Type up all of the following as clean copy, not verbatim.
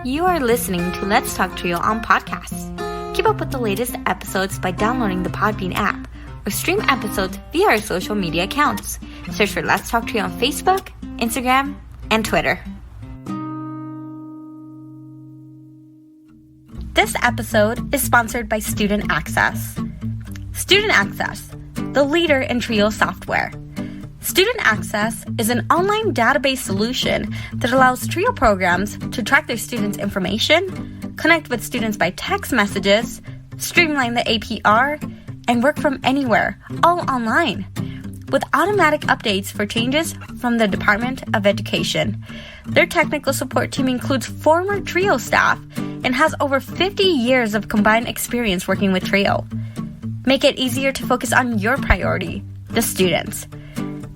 You are listening to Let's Talk Trio on podcasts. Keep up with the latest episodes by downloading the Podbean app or stream episodes via our social media accounts. Search for Let's Talk Trio on Facebook, Instagram, and Twitter. This episode is sponsored by Student Access. Student Access, the leader in Trio software. Student Access is an online database solution that allows Trio programs to track their students' information, connect with students by text messages, streamline the APR, and work from anywhere, all online, with automatic updates for changes from the Department of Education. Their technical support team includes former Trio staff and has over 50 years of combined experience working with Trio. Make it easier to focus on your priority, the students.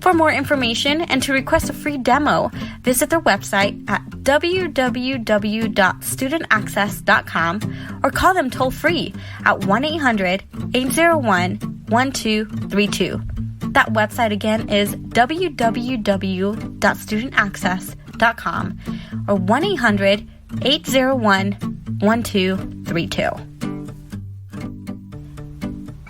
For more information and to request a free demo, visit their website at www.studentaccess.com or call them toll-free at 1-800-801-1232. That website again is www.studentaccess.com or 1-800-801-1232.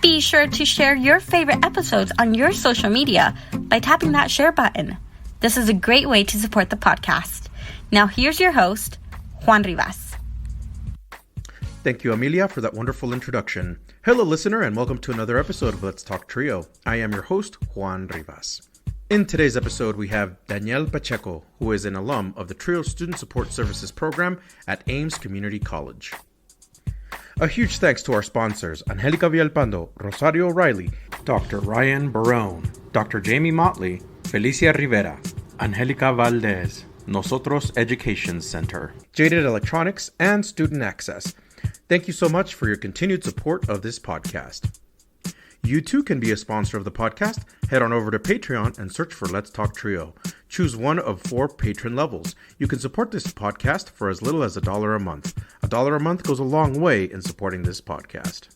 Be sure to share your favorite episodes on your social media by tapping that share button. This is a great way to support the podcast. Now here's your host, Juan Rivas. Thank you, Amelia, for that wonderful introduction. Hello, listener, and welcome to another episode of Let's Talk Trio. I am your host, Juan Rivas. In today's episode, we have Danielle Pacheco, who is an alum of the Trio Student Support Services program at Ames Community College. A huge thanks to our sponsors, Angelica Villalpando, Rosario O'Reilly, Dr. Ryan Barone, Dr. Jamie Motley, Felicia Rivera, Angelica Valdez, Nosotros Education Center, Jaded Electronics, and Student Access. Thank you so much for your continued support of this podcast. You too can be a sponsor of the podcast. Head on over to Patreon and search for Let's Talk Trio. Choose one of 4 patron levels. You can support this podcast for as little as $1 a month. $1 a month goes a long way in supporting this podcast.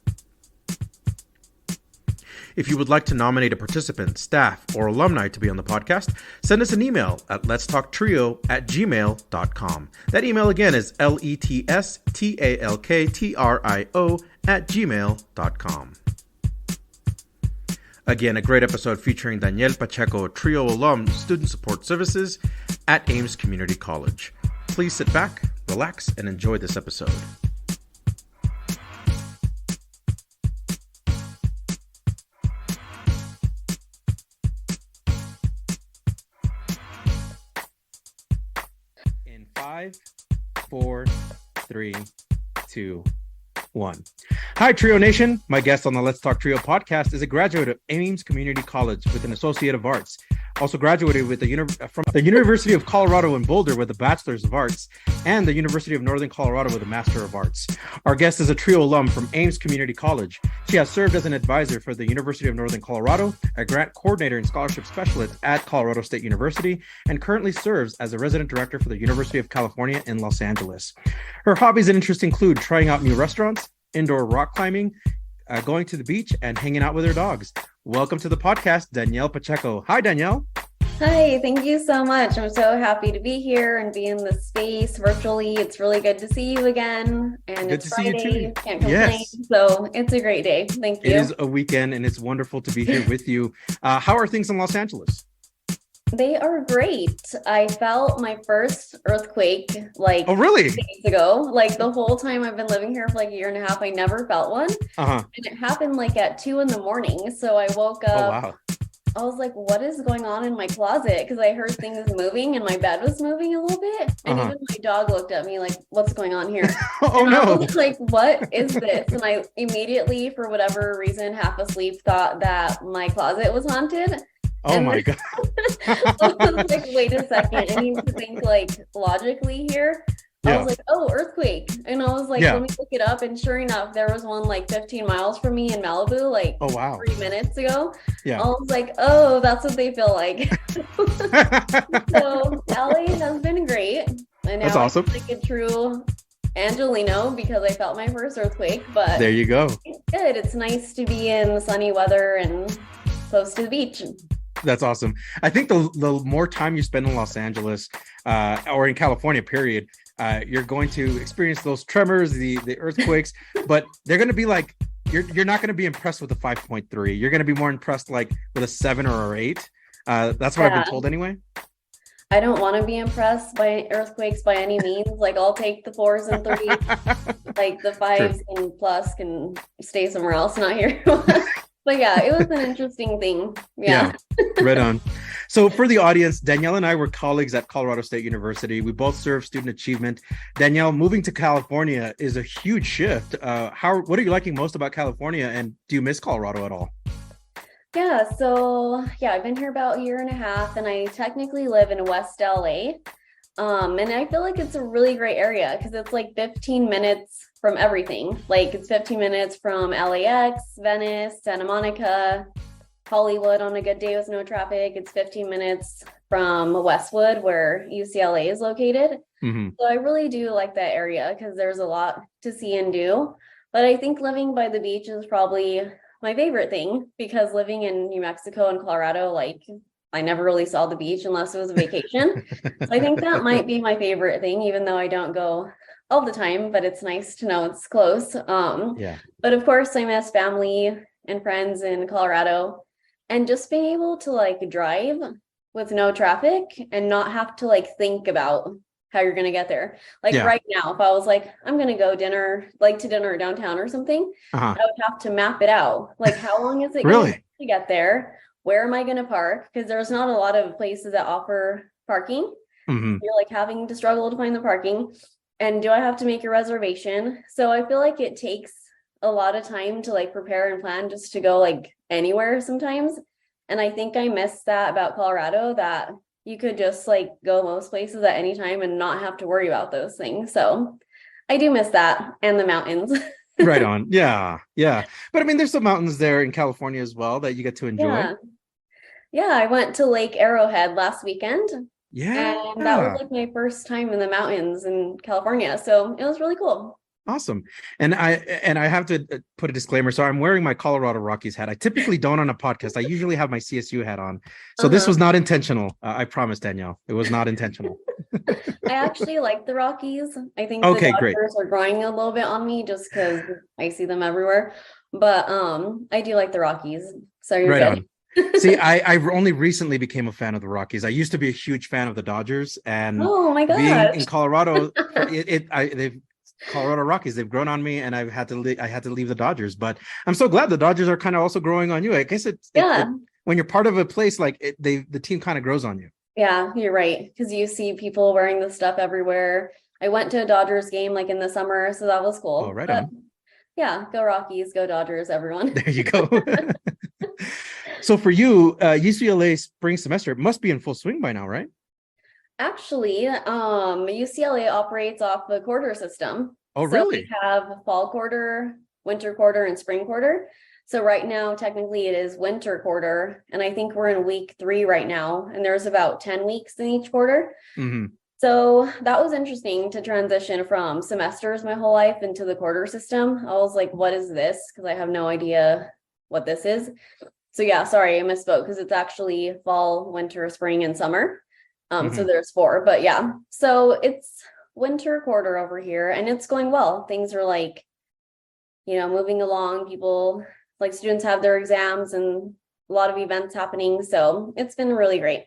If you would like to nominate a participant, staff, or alumni to be on the podcast, send us an email at letstalktrio@gmail.com. That email again is letstalktrio@gmail.com. Again, a great episode featuring Danielle Pacheco, Trio alum, Student Support Services at Ames Community College. Please sit back, relax, and enjoy this episode. In 5, 4, 3, 2, 1. Hi, Trio Nation. My guest on the Let's Talk Trio podcast is a graduate of Ames Community College with an Associate of Arts. Also graduated with from the University of Colorado in Boulder with a Bachelor's of Arts and the University of Northern Colorado with a Master of Arts. Our guest is a Trio alum from Ames Community College. She has served as an advisor for the University of Northern Colorado, a grant coordinator and scholarship specialist at Colorado State University, and currently serves as a resident director for the University of California in Los Angeles. Her hobbies and interests include trying out new restaurants, indoor rock climbing, going to the beach, and hanging out with her dogs. Welcome to the podcast, Danielle Pacheco. Hi, Danielle. Hi, thank you so much. I'm so happy to be here and be in this space virtually. It's really good to see you again. And good it's to Friday. See you too. Can't complain. Yes. So it's a great day. Thank you. It is a weekend and it's wonderful to be here with you. How are things in Los Angeles? They are great. I felt my first earthquake oh, really? days ago. Like the whole time I've been living here for like a year and a half, I never felt one. And it happened like at 2 a.m. So I woke up. Oh, wow. I was like, what is going on in my closet? Because I heard things moving and my bed was moving a little bit. And even my dog looked at me like, what's going on here? Oh, and no. I was like, what is this? And I immediately, for whatever reason, half asleep, thought that my closet was haunted. Oh, my God. I was like, wait a second. I need to think like logically here. I was like, oh, earthquake. And I was like, let me look it up. And sure enough, there was one like 15 miles from me in Malibu, like 3 minutes ago. I was like, oh, that's what they feel like. So LA has been great. And now that's awesome. I'm like a true Angelino because I felt my first earthquake. But there you go. It's good. It's nice to be in sunny weather and close to the beach. That's awesome. I think the more time you spend in Los Angeles or in California, period, You're going to experience those tremors, the earthquakes, but they're going to be like, you're not going to be impressed with a 5.3. You're going to be more impressed like with a 7 or an 8. That's what I've been told anyway. I don't want to be impressed by earthquakes by any means. Like, I'll take the 4s and 3s. Like, the 5s and plus can stay somewhere else, not here. But yeah, it was an interesting thing. Yeah. Right on. So for the audience, Danielle and I were colleagues at Colorado State University. We both served student achievement. Danielle, moving to California is a huge shift. What are you liking most about California, and do you miss Colorado at all? Yeah, so I've been here about a year and a half, and I technically live in West LA. And I feel like it's a really great area because it's like 15 minutes from everything. Like, it's 15 minutes from LAX, Venice, Santa Monica, Hollywood on a good day with no traffic. It's 15 minutes from Westwood, where UCLA is located. Mm-hmm. So I really do like that area because there's a lot to see and do. But I think living by the beach is probably my favorite thing, because living in New Mexico and Colorado, like, I never really saw the beach unless it was a vacation. So I think that might be my favorite thing, even though I don't go all the time, but it's nice to know it's close. But of course, I miss family and friends in Colorado, and just being able to like drive with no traffic and not have to like think about how you're going to get there. Like right now, if I was like, I'm going to go to dinner downtown or something, I would have to map it out. Like, how long is it going to get there? Where am I going to park? Because there's not a lot of places that offer parking. Mm-hmm. You're like having to struggle to find the parking. And do I have to make a reservation? So I feel like it takes a lot of time to like prepare and plan just to go like anywhere sometimes. And I think I miss that about Colorado, that you could just like go most places at any time and not have to worry about those things. So I do miss that, and the mountains. Right on. Yeah. But I mean, there's some mountains there in California as well that you get to enjoy. Yeah, I went to Lake Arrowhead last weekend. Yeah. And that was like my first time in the mountains in California. So it was really cool. Awesome. And I have to put a disclaimer. So I'm wearing my Colorado Rockies hat. I typically don't on a podcast. I usually have my CSU hat on. So this was not intentional. I promise, Danielle. It was not intentional. I actually like the Rockies. I think the Dodgers are growing a little bit on me just because I see them everywhere. But I do like the Rockies. So you're good. On. See, I only recently became a fan of the Rockies. I used to be a huge fan of the Dodgers, and being in Colorado, Colorado Rockies, they've grown on me, and I had to leave the Dodgers. But I'm so glad the Dodgers are kind of also growing on you. I guess when you're part of a place, like the team kind of grows on you. Yeah, you're right, because you see people wearing the stuff everywhere. I went to a Dodgers game like in the summer, so that was cool. Oh, right on. Yeah, go Rockies, go Dodgers, everyone. There you go. So for you, UCLA spring semester must be in full swing by now, right? Actually, UCLA operates off the quarter system. Oh, really? So we have fall quarter, winter quarter, and spring quarter. So right now, technically, it is winter quarter, and I think we're in week 3 right now, and there's about 10 weeks in each quarter. Mm-hmm. So that was interesting to transition from semesters my whole life into the quarter system. I was like, what is this? Because I have no idea what this is. So yeah, sorry, I misspoke, because it's actually fall, winter, spring, and summer. So there's 4, but yeah. So it's winter quarter over here, and it's going well. Things are like, moving along. People, like students have their exams and a lot of events happening. So it's been really great.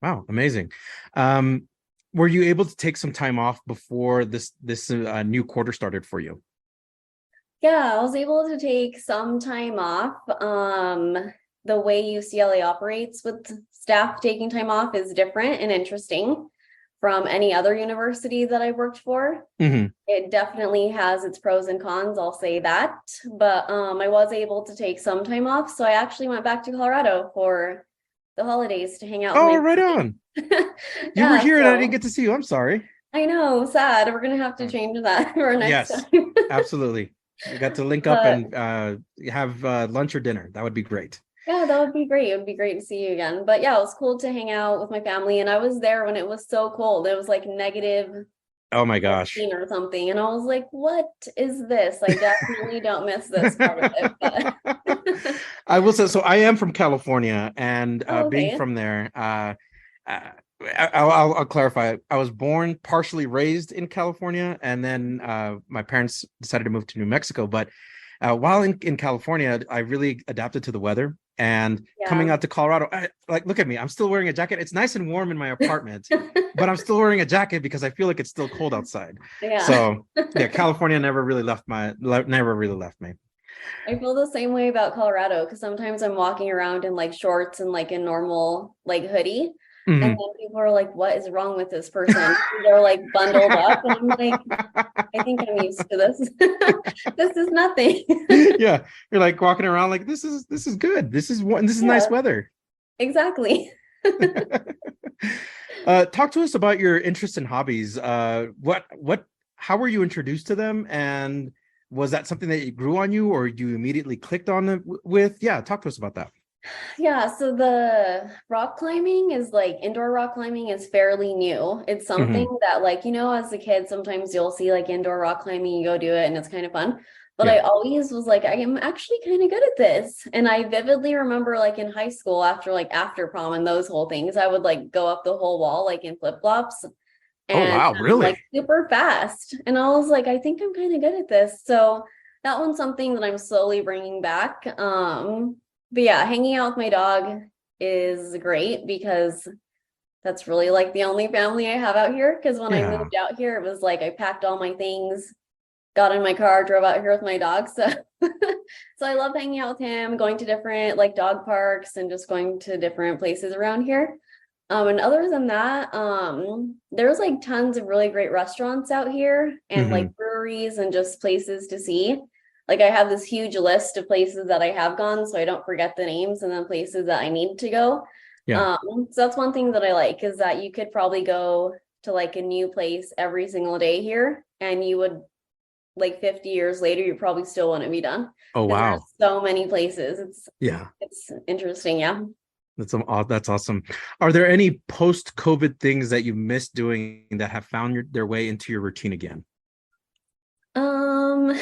Wow, amazing. Were you able to take some time off before this new quarter started for you? Yeah, I was able to take some time off. The way UCLA operates with staff taking time off is different and interesting from any other university that I worked for. Mm-hmm. It definitely has its pros and cons, I'll say that. But I was able to take some time off. So I actually went back to Colorado for the holidays to hang out. Oh, right on. You were here and I didn't get to see you. I'm sorry. I know, sad. We're going to have to change that for next time. Yes, absolutely. We got to link up and have lunch or dinner. That would be great. Yeah, that would be great. It would be great to see you again. But yeah, it was cool to hang out with my family. And I was there when it was so cold. It was like negative. Oh my gosh. Or something. And I was like, what is this? I definitely don't miss this part of it. But I will say, so I am from California, and being from there, I'll clarify. I was born, partially raised in California, and then my parents decided to move to New Mexico. But while in California, I really adapted to the weather. And coming Yeah. out to Colorado, look at me. I'm still wearing a jacket. It's nice and warm in my apartment, but I'm still wearing a jacket because I feel like it's still cold outside. Yeah. So yeah, California never really left me. I feel the same way about Colorado because sometimes I'm walking around in like shorts and like a normal like hoodie. And Mhm. then people are like, what is wrong with this person? They're like bundled up. And I'm like, I think I'm used to this. This is nothing. Yeah, you're like walking around like this is good. This is nice Yeah, weather. exactly. Talk to us about your interests and hobbies. How were you introduced to them, and was that something that grew on you, or you immediately clicked on it with? Yeah, talk to us about that. Yeah, so the rock climbing is like indoor rock climbing is fairly new. It's something Hmm. that like, as a kid, sometimes you'll see like indoor rock climbing, you go do it and it's kind of fun. But Yeah. I always was like, I am actually kind of good at this. And I vividly remember like in high school after prom and those whole things, I would like go up the whole wall like in flip-flops Oh and wow, like really? super fast. And I was like, I think I'm kind of good at this. So that one's something that I'm slowly bringing back. But yeah, hanging out with my dog is great because that's really like the only family I have out here. Because when I Yeah. moved out here, it was like I packed all my things, got in my car, drove out here with my dog. So, so I love hanging out with him, going to different like dog parks and just going to different places around here. And other than that, there's like tons of really great restaurants out here and Hmm. like breweries and just places to see. Like I have this huge list of places that I have gone, so I don't forget the names and then places that I need to go. Yeah. So that's one thing that I like is that you could probably go to like a new place every single day here, and you would like 50 years later, you probably still want to be done Oh because there's wow. so many places. Yeah. It's interesting, yeah. That's awesome. Are there any post-COVID things that you missed doing that have found their way into your routine again? Um,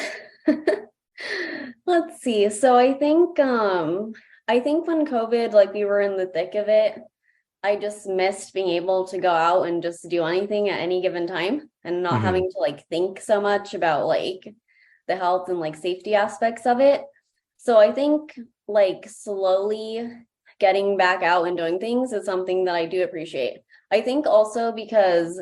let's see. So I think when COVID, like we were in the thick of it, I just missed being able to go out and just do anything at any given time and not Hmm. having to like think so much about like the health and like safety aspects of it. So I think like slowly getting back out and doing things is something that I do appreciate. I think also because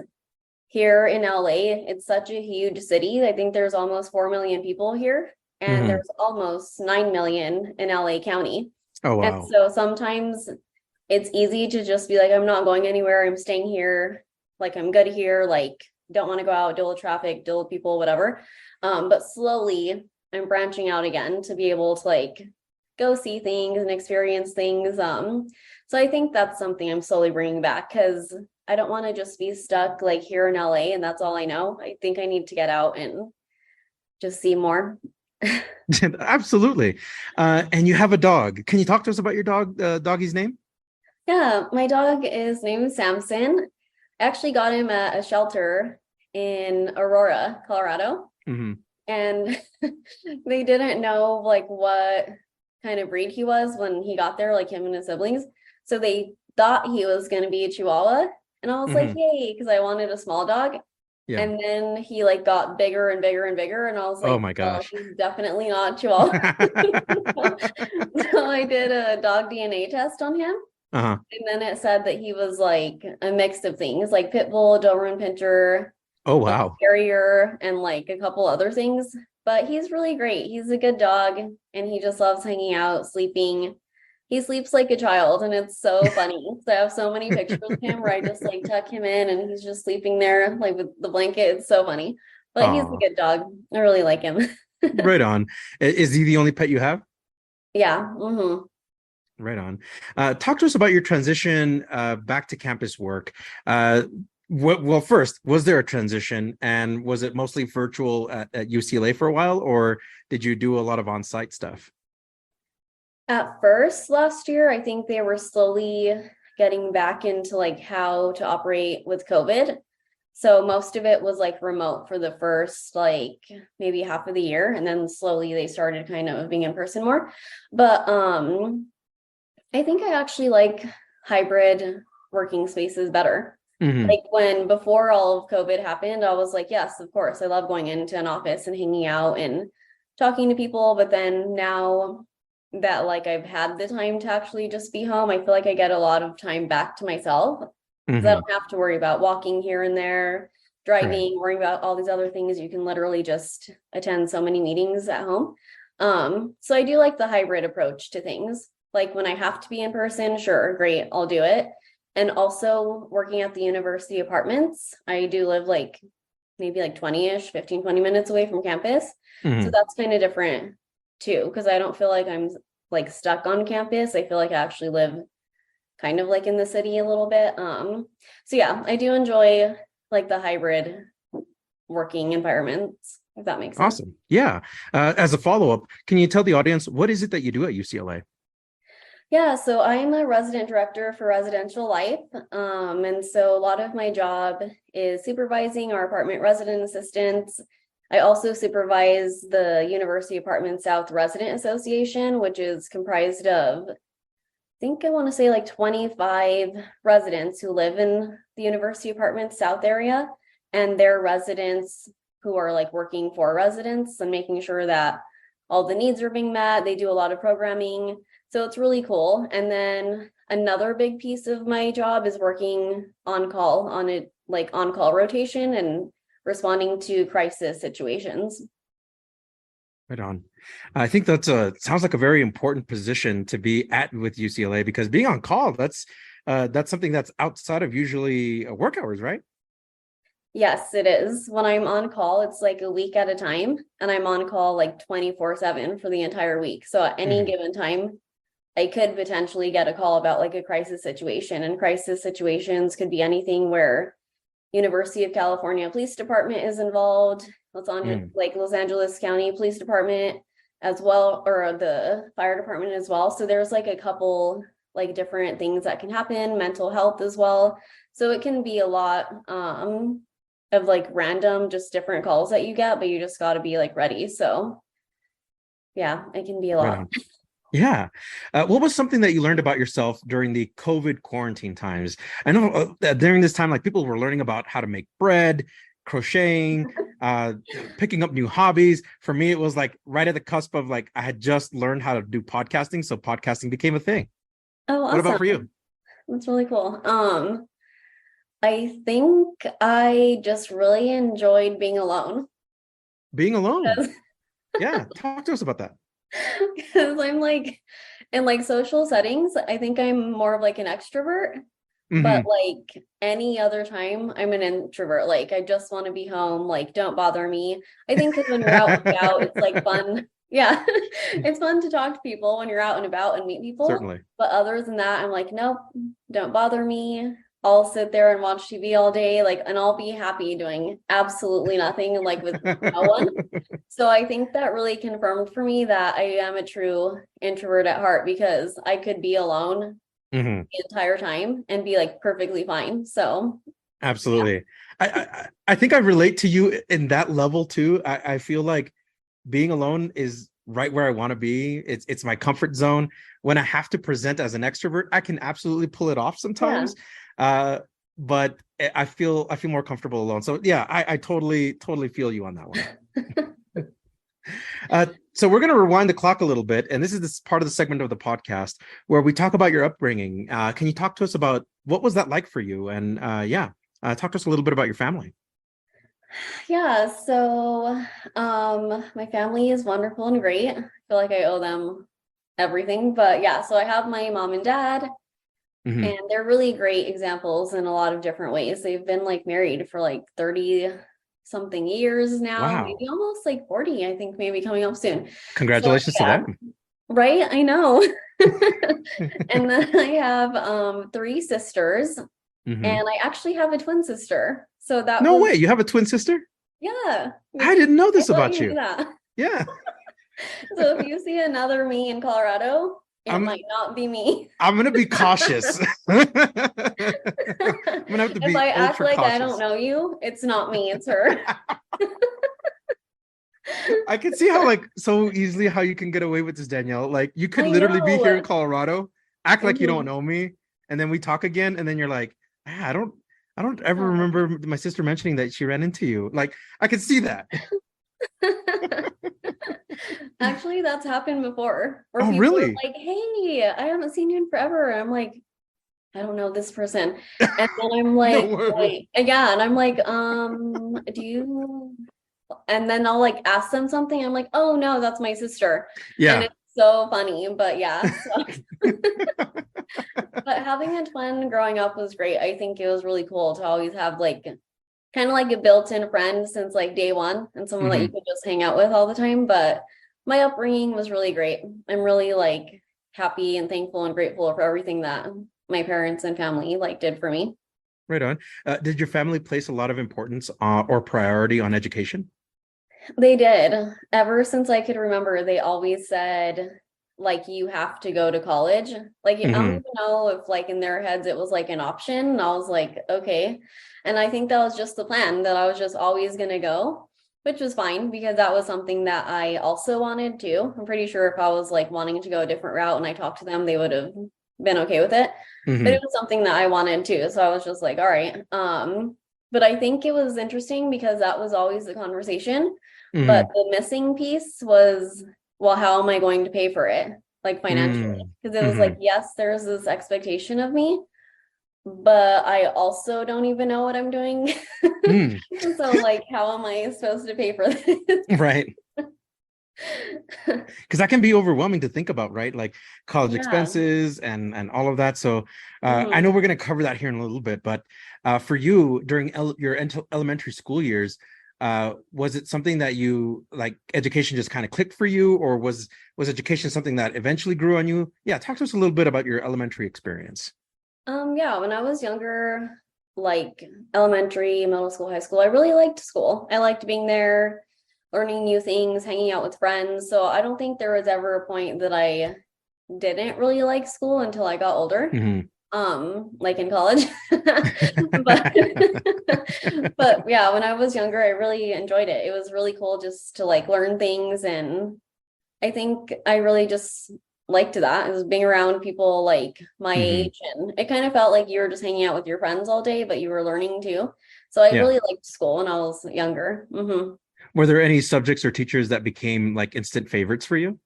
here in LA, it's such a huge city. I think there's almost 4 million people here, and Hmm. there's almost 9 million in LA County. Oh And wow. so sometimes it's easy to just be like, I'm not going anywhere. I'm staying here. Like, I'm good here. Like, don't want to go out, deal with traffic, deal with people, whatever. But slowly, I'm branching out again to be able to like go see things and experience things. So I think that's something I'm slowly bringing back because I don't want to just be stuck like here in LA and that's all I know. I think I need to get out and just see more. Absolutely. And you have a dog. Can you talk to us about your doggy's name? Yeah, my dog is named Samson. I actually got him at a shelter in Aurora, Colorado, Hmm. and they didn't know like what kind of breed he was when he got there, like him and his siblings. So they thought he was going to be a Chihuahua, and I was like, Hmm. yay, because I wanted a small dog. Yeah. And then he like got bigger and bigger and bigger, and I was Oh like, my well, gosh. he's definitely not Chihuahua. So I did a dog DNA test on him. Uh-huh. And then it said that he was like a mix of things, like pit bull, Doberman Pinscher, Oh like wow. terrier, and like a couple other things. But he's really great. He's a good dog, and he just loves hanging out, sleeping. He sleeps like a child, and it's so funny. So I have so many pictures of him where I just like tuck him in, and he's just sleeping there, like with the blanket. It's so funny. But he's a Oh, good dog. I really like him. right on. Is he the only pet you have? Yeah. Right on. Talk to us about your transition back to campus work. Uh, well, first, was there a transition, and was it mostly virtual at UCLA for a while, or did you do a lot of on-site stuff? At first last year, I think they were slowly getting back into like how to operate with COVID. So most of it was like remote for the first like maybe half of the year, and then slowly they started kind of being in person more. But I think I actually like hybrid working spaces better. Mm-hmm. Like when before all of COVID happened, I was like, yes, of course, I love going into an office and hanging out and talking to people. But then now that like I've had the time to actually just be home, I feel like I get a lot of time back to myself because I don't have to worry about walking here and there, driving, worrying about all these other things. You can literally just attend so many meetings at home. So I do like the hybrid approach to things. Like when I have to be in person, sure, great, I'll do it. And also working at the university apartments, I do live like maybe like 20-ish, 15, 20 minutes away from campus. So that's kind of different too, because I don't feel like I'm like stuck on campus. I feel like I actually live kind of like in the city a little bit. So yeah, I do enjoy like the hybrid working environments, if that makes sense. Awesome. Yeah. As a follow-up, can you tell the audience what is it that you do at UCLA? Yeah, so I'm a resident director for residential life. And so a lot of my job is supervising our apartment resident assistants. I also supervise the University Apartment South Resident Association, which is comprised of, I think I want to say like 25 residents who live in the University Apartment South area, and their residents who are like working for residents and making sure that all the needs are being met. They do a lot of programming. So it's really cool. And then another big piece of my job is working on call on it, like on call rotation and responding to crisis situations. Right on. I think that's sounds like a very important position to be at with UCLA, because being on call, that's something that's outside of usually work hours, right? Yes, it is. When I'm on call, it's like a week at a time, and I'm on call like 24/7 for the entire week. So at any given time, I could potentially get a call about like a crisis situation, and crisis situations could be anything where University of California Police Department is involved. Like Los Angeles County Police Department as well, or the fire department as well. So there's like a couple like different things that can happen, mental health as well. So it can be a lot of like random, just different calls that you get, but you just got to be like ready. So yeah, it can be a lot. Right. Yeah. What was something that you learned about yourself during the COVID quarantine times? I know during this time, like people were learning about how to make bread, crocheting, picking up new hobbies. For me, it was like right at the cusp of like, I had just learned how to do podcasting. So podcasting became a thing. Oh, awesome. What about for you? That's really cool. I think I just really enjoyed being alone. Being alone? Yeah. Talk to us about that. Because I'm like, in like social settings, I think I'm more of like an extrovert. But like any other time, I'm an introvert. Like I just want to be home. Like don't bother me. I think because when you're out and about, it's like fun. Yeah, it's fun to talk to people when you're out and about and meet people. Certainly. But other than that, I'm like, nope, don't bother me. I'll sit there and watch TV all day, like, and I'll be happy doing absolutely nothing, like with no one. So I think that really confirmed for me that I am a true introvert at heart, because I could be alone the entire time and be like perfectly fine. So absolutely. Yeah. I think I relate to you in that level too. I feel like being alone is right where I want to be. It's my comfort zone. When I have to present as an extrovert, I can absolutely pull it off sometimes. Yeah. But I feel more comfortable alone. So yeah, I totally feel you on that one. So we're going to rewind the clock a little bit, and this is this part of the segment of the podcast where we talk about your upbringing. Can you talk to us about what was that like for you? And talk to us a little bit about your family. Yeah, so my family is wonderful and great. I feel like I owe them everything. But yeah, so I have my mom and dad, and they're really great examples in a lot of different ways. They've been like married for like 30 something years now. Wow. Maybe almost like 40, I think, maybe coming up soon. Congratulations to them. Right, I know. And then I have 3 sisters, and I actually have a twin sister. So that no way, you have a twin sister? Yeah. I didn't know this about you. Yeah. So if you see another me in Colorado, it might not be me. I'm going to be cautious. I'm going to have to be if I act like cautious. I don't know you, it's not me, it's her. I can see how like so easily how you can get away with this, Danielle. Like you could literally be here in Colorado, act like you don't know me, and then we talk again, and then you're like, I don't ever remember my sister mentioning that she ran into you. Like, I could see that. Actually, that's happened before. Where Oh, people are really? like, "Hey, I haven't seen you in forever." And I'm like, I don't know this person. And then I'm No like, way. wait, yeah, and I'm like, do you? And then I'll like ask them something. I'm like, oh no, that's my sister. And Yeah. it's so funny. But yeah, so but having a twin growing up was great. I think it was really cool to always have like kind of like a built-in friend since like day one and someone that you Hmm. could just hang out with all the time. But my upbringing was really great. I'm really like happy and thankful and grateful for everything that my parents and family like did for me. Right on. Did your family place a lot of importance or priority on education? They did. Ever since I could remember, they always said, like, you have to go to college. Like, I don't Hmm. even know if, like, in their heads it was like an option. And I was like, okay. And I think that was just the plan that I was just always going to go, which was fine because that was something that I also wanted to. I'm pretty sure if I was like wanting to go a different route and I talked to them, they would have been okay with it. But Hmm. it was something that I wanted too. So I was just like, all right. But I think it was interesting because that was always the conversation. But Hmm. the missing piece was, well, how am I going to pay for it? Like financially. Hmm. Because it was like, Hmm. yes, there's this expectation of me, but I also don't even know what I'm doing. Hmm. So, like, how am I supposed to pay for this? Right. Because that can be overwhelming to think about, right? Like college Yeah. expenses and all of that. So I Hmm. know we're going to cover that here in a little bit, but for you during your elementary school years, was it something that you like education just kind of clicked for you, or was education something that eventually grew on you? Yeah, talk to us a little bit about your elementary experience. Yeah, when I was younger, like elementary, middle school, high school, I really liked school. I liked being there, learning new things, hanging out with friends. So I don't think there was ever a point that I didn't really like school until I got older. Hmm. Like in college. But but yeah, when I was younger, I really enjoyed it. It was really cool just to like learn things, and I think I really just liked that. It was being around people like my Hmm. age, and it kind of felt like you were just hanging out with your friends all day, but you were learning too. So I Yeah. really liked school when I was younger. Were there any subjects or teachers that became like instant favorites for you?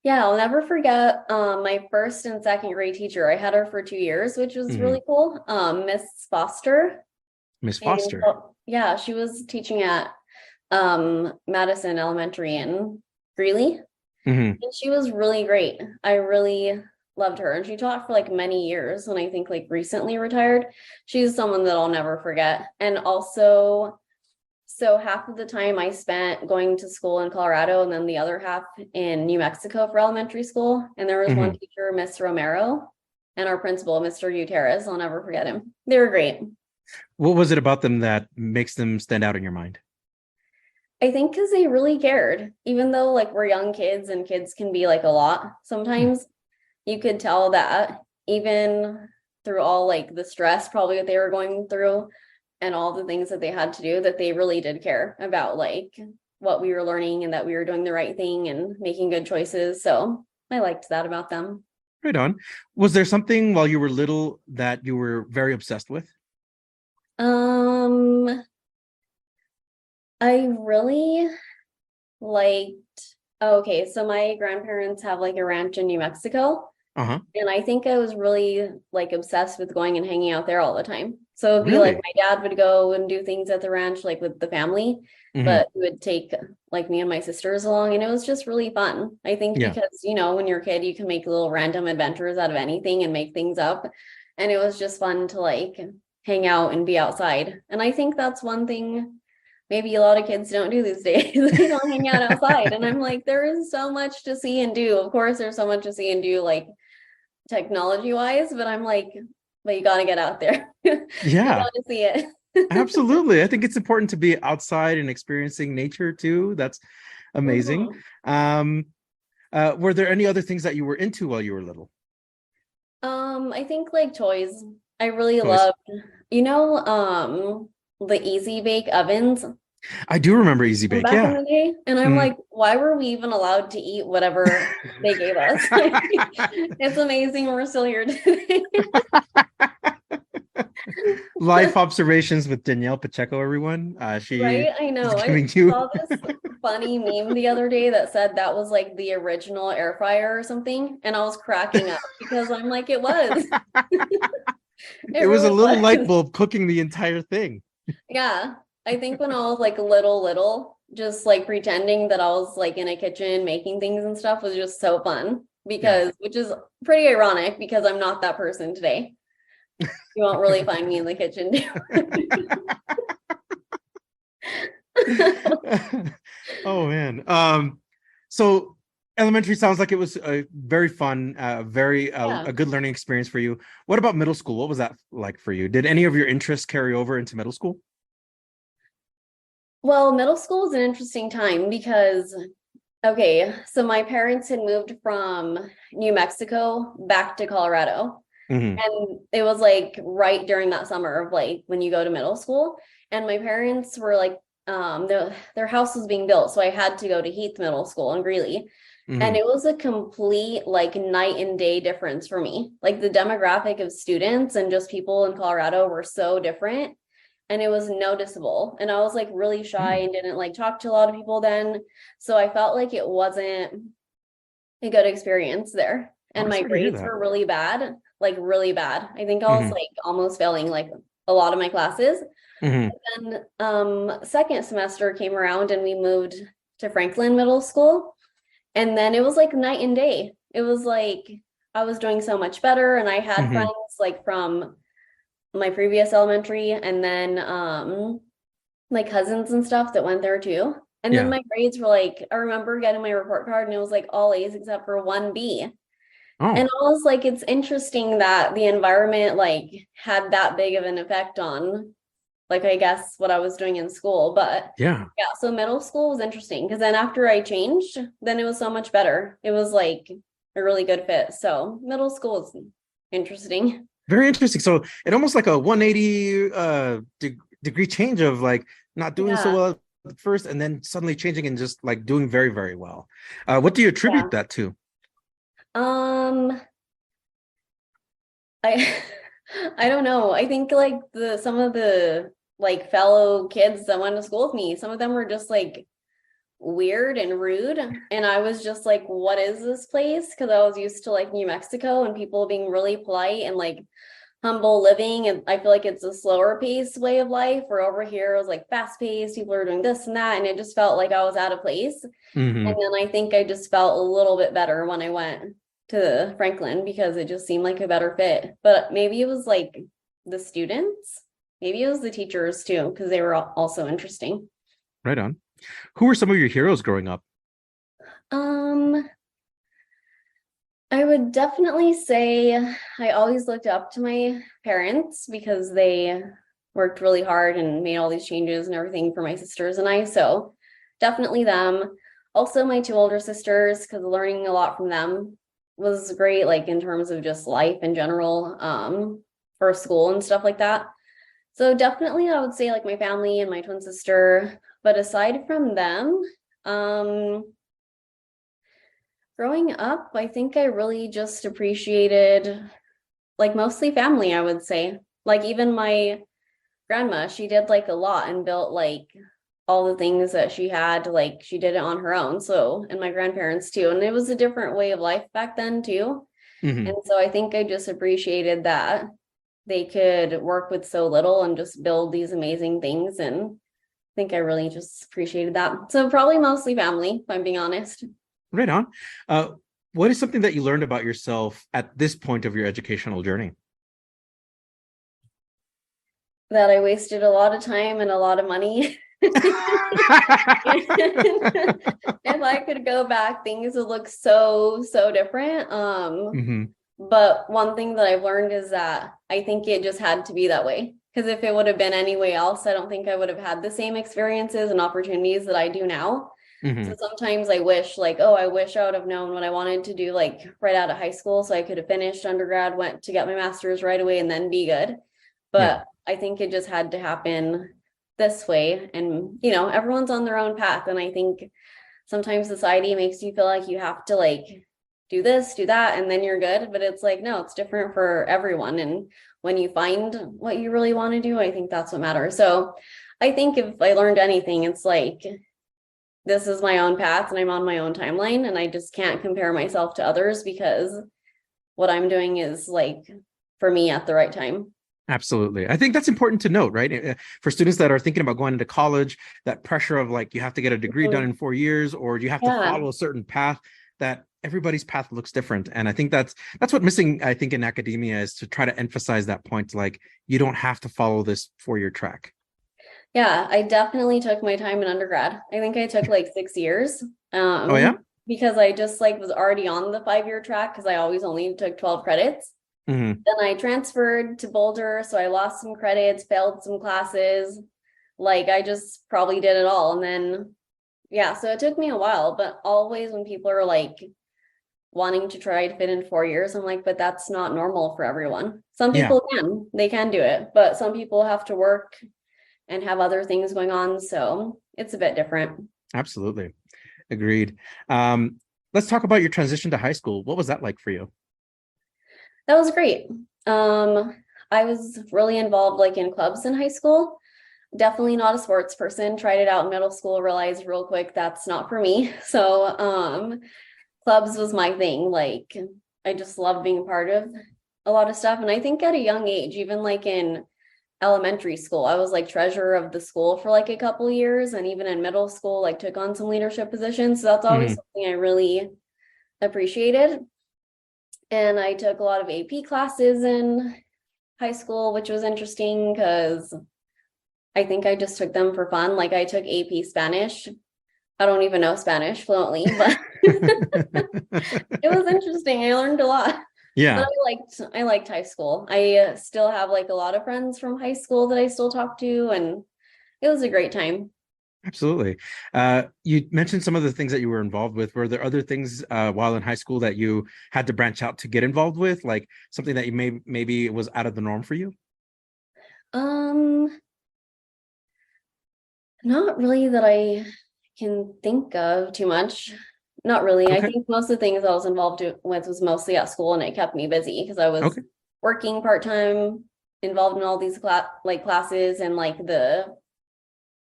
Yeah, I'll never forget my first and second grade teacher. I had her for 2 years, which was Hmm. really cool. Miss Foster. Miss And Foster. yeah, she was teaching at Madison Elementary in Greeley. Hmm. And she was really great. I really loved her. And she taught for like many years and I think like recently retired. She's someone that I'll never forget. And also, so half of the time I spent going to school in Colorado and then the other half in New Mexico for elementary school. And there was one Hmm. teacher, Miss Romero, and our principal, Mr. Gutierrez. I'll never forget him. They were great. What was it about them that makes them stand out in your mind? I think because they really cared, even though like we're young kids and kids can be like a lot sometimes, you could tell that even through all like the stress probably that they were going through and all the things that they had to do, that they really did care about like what we were learning and that we were doing the right thing and making good choices. So I liked that about them. Right on. Was there something while you were little that you were very obsessed with? Um, I really liked, okay, so my grandparents have like a ranch in New Mexico. Uh-huh. And I think I was really like obsessed with going and hanging out there all the time. So it'd be like Really? my dad would go and do things at the ranch, like with the family, Hmm. but he would take like me and my sisters along, and it was just really fun. I think Yeah. because, when you're a kid, you can make little random adventures out of anything and make things up. And it was just fun to like hang out and be outside. And I think that's one thing maybe a lot of kids don't do these days. They don't hang out outside. And I'm like, there is so much to see and do. Of course, there's so much to see and do, like technology wise, but I'm like, but you got to get out there. You Yeah, got to see it. absolutely. I think it's important to be outside and experiencing nature too. That's amazing. Mhm. Um, were there any other things that you were into while you were little? I think like toys. I really Toys. loved, the easy bake ovens. I do remember Easy Bake. back in Yeah. the day. And I'm Mhm. like, why were we even allowed to eat whatever they gave us? It's amazing we're still here today. Life observations with Danielle Pacheco, everyone. She Right? I is know. I giving you. saw this funny meme the other day that said that was like the original air fryer or something. And I was cracking up because I'm like, it was. It It was a really little light was. bulb cooking the entire thing. Yeah. I think when I was like little, just like pretending that I was like in a kitchen making things and stuff was just so fun Yeah. because, which is pretty ironic because I'm not that person today. You won't really find me in the kitchen. Oh man. So elementary sounds like it was a very fun, very Yeah. a good learning experience for you. What about middle school? What was that like for you? Did any of your interests carry over into middle school? Well, middle school is an interesting time because, okay, so my parents had moved from New Mexico back to Colorado. Hmm. And it was like right during that summer of like when you go to middle school. And my parents were like, their house was being built. So I had to go to Heath Middle School in Greeley. And Hmm. it was a complete like night and day difference for me. Like the demographic of students and just people in Colorado were so different. And it was noticeable. And I was like really shy and didn't like talk to a lot of people then. So I felt like it wasn't a good experience there. Oh, And I'm my sorry to hear grades that. were really bad, like really bad. I think I was Hmm. like almost failing like a lot of my classes. Hmm. And second semester came around and we moved to Franklin Middle School. And then it was like night and day. It was like I was doing so much better and I had Hmm. friends like from my previous elementary and then my cousins and stuff that went there too. And then Yeah. my grades were like, I remember getting my report card and it was like all A's except for one B. And Oh, I was like, it's interesting that the environment like had that big of an effect on like I guess what I was doing in school. But yeah. yeah, so middle school was interesting because then after I changed, then it was so much better. It was like a really good fit. So middle school is interesting. Very interesting. So it almost like a 180 degree change of like not doing so Yeah. well at first and then suddenly changing and just like doing very, very well. What do you Yeah. attribute that to? Um, I I don't know. I think like the some of the like fellow kids that went to school with me, some of them were just like weird and rude. And I was just like, what is this place? Because I was used to like New Mexico and people being really polite and like humble living. And I feel like it's a slower paced way of life. Where over here it was like fast paced, people are doing this and that. And it just felt like I was out of place. And Hmm. then I think I just felt a little bit better when I went to Franklin because it just seemed like a better fit. But maybe it was like the students, maybe it was the teachers too, because they were also interesting. Right on. Who were some of your heroes growing up? Um, I would definitely say I always looked up to my parents because they worked really hard and made all these changes and everything for my sisters and I. So definitely them. Also, my two older sisters, because learning a lot from them was great, like in terms of just life in general, for school and stuff like that. So definitely I would say like my family and my twin sister. But aside from them, um, growing up, I think I really just appreciated like mostly family, I would say. Like even my grandma, she did like a lot and built like all the things that she had, like she did it on her own. So, and my grandparents too. And it was a different way of life back then too. Hmm. And so I think I just appreciated that they could work with so little and just build these amazing things. And I think I really just appreciated that. So probably mostly family, if I'm being honest. Right on. Uh, what is something that you learned about yourself at this point of your educational journey? That I wasted a lot of time and a lot of money. If I could go back, things would look so, so different. Hmm. But one thing that I've learned is that I think it just had to be that way. Because if it would have been any way else, I don't think I would have had the same experiences and opportunities that I do now. Hmm. So sometimes I wish, like, oh, I wish I would have known what I wanted to do, like right out of high school, so I could have finished undergrad, went to get my master's right away, and then be good. Yeah. But I think it just had to happen this way. And, everyone's on their own path. And I think sometimes society makes you feel like you have to like do this, do that, and then you're good. But it's like, no, it's different for everyone. And when you find what you really want to do, I think that's what matters. So I think if I learned anything, it's like, this is my own path and I'm on my own timeline, and I just can't compare myself to others because what I'm doing is like for me at the right time. Absolutely. I think that's important to note, right? For students that are thinking about going into college, that pressure of like, you have to get a degree done in 4 years, or you have to follow a certain path, that everybody's path looks different. And I think that's what's missing, I think, in academia, is to try to emphasize that point. Like, you don't have to follow this 4-year track. Yeah, I definitely took my time in undergrad. I think I took like 6 years. Oh, yeah? Because I just like was already on the 5-year track because I always only took 12 credits. Mm-hmm. Then I transferred to Boulder, so I lost some credits, failed some classes. Like, I just probably did it all. And then, yeah, so it took me a while, but always when people are like wanting to try to fit in 4 years, I'm like, but that's not normal for everyone. Some people they can do it, but some people have to work and have other things going on. So it's a bit different. Absolutely. Agreed. Let's talk about your transition to high school. What was that like for you? That was great. I was really involved like in clubs in high school. Definitely not a sports person. Tried it out in middle school, realized real quick that's not for me. So clubs was my thing. Like, I just loved being a part of a lot of stuff. And I think at a young age, even like in elementary school, I was like treasurer of the school for like a couple of years. And even in middle school, like took on some leadership positions. So that's always something I really appreciated. And I took a lot of AP classes in high school, which was interesting because I think I just took them for fun. Like, I took AP Spanish. I don't even know Spanish fluently, but it was interesting. I learned a lot. Yeah. But I liked high school. I still have like a lot of friends from high school that I still talk to, and it was a great time. Absolutely. You mentioned some of the things that you were involved with. Were there other things while in high school that you had to branch out to get involved with, like something that you maybe was out of the norm for you? Not really that I can think of too much. Not really. Okay. I think most of the things I was involved with was mostly at school, and it kept me busy because I was working part-time, involved in all these classes and like the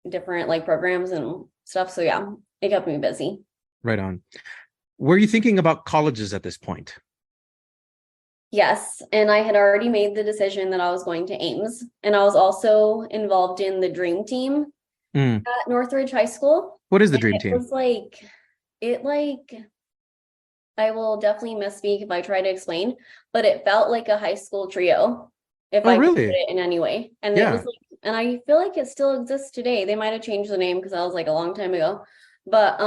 different like programs and stuff. So yeah, it kept me busy. Right on. Were you thinking about colleges at this point? Yes. And I had already made the decision that I was going to Ames, and I was also involved in the dream team at Northridge High School. What is the dream team? It was I will definitely misspeak if I try to explain, but it felt like a high school trio, if I could put it in any way. And it was like, and I feel like it still exists today. They might have changed the name because that was like a long time ago. But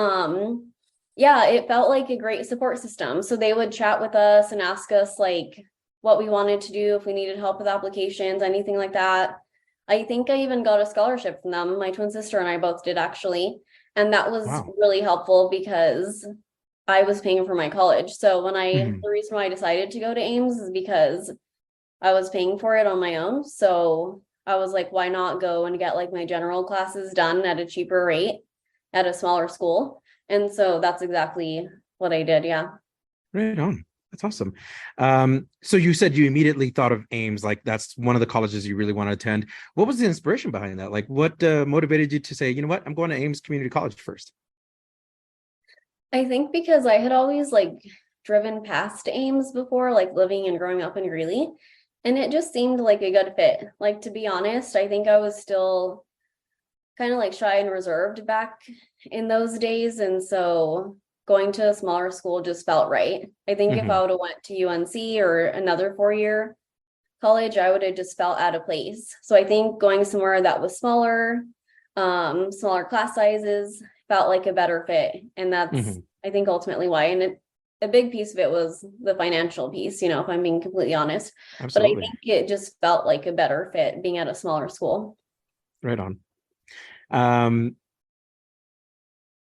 yeah, it felt like a great support system. So they would chat with us and ask us like what we wanted to do, if we needed help with applications, anything like that. I think I even got a scholarship from them. My twin sister and I both did, actually. And that was really helpful because I was paying for my college. So when the reason why I decided to go to Ames is because I was paying for it on my own. So I was like, why not go and get like my general classes done at a cheaper rate at a smaller school? And so that's exactly what I did. Yeah. Right on. That's awesome. So you said you immediately thought of Ames, like that's one of the colleges you really want to attend. What was the inspiration behind that? Like, what motivated you to say, you know what, I'm going to Ames Community College first? I think because I had always like driven past Ames before, like living and growing up in Greeley, and it just seemed like a good fit. Like, to be honest, I think I was still kind of like shy and reserved back in those days. And so going to a smaller school just felt right. I think if I would have went to UNC or another 4-year college, I would have just felt out of place. So I think going somewhere that was smaller, smaller class sizes felt like a better fit. And that's, I think, ultimately why. And a big piece of it was the financial piece, if I'm being completely honest. Absolutely. But I think it just felt like a better fit being at a smaller school. Right on.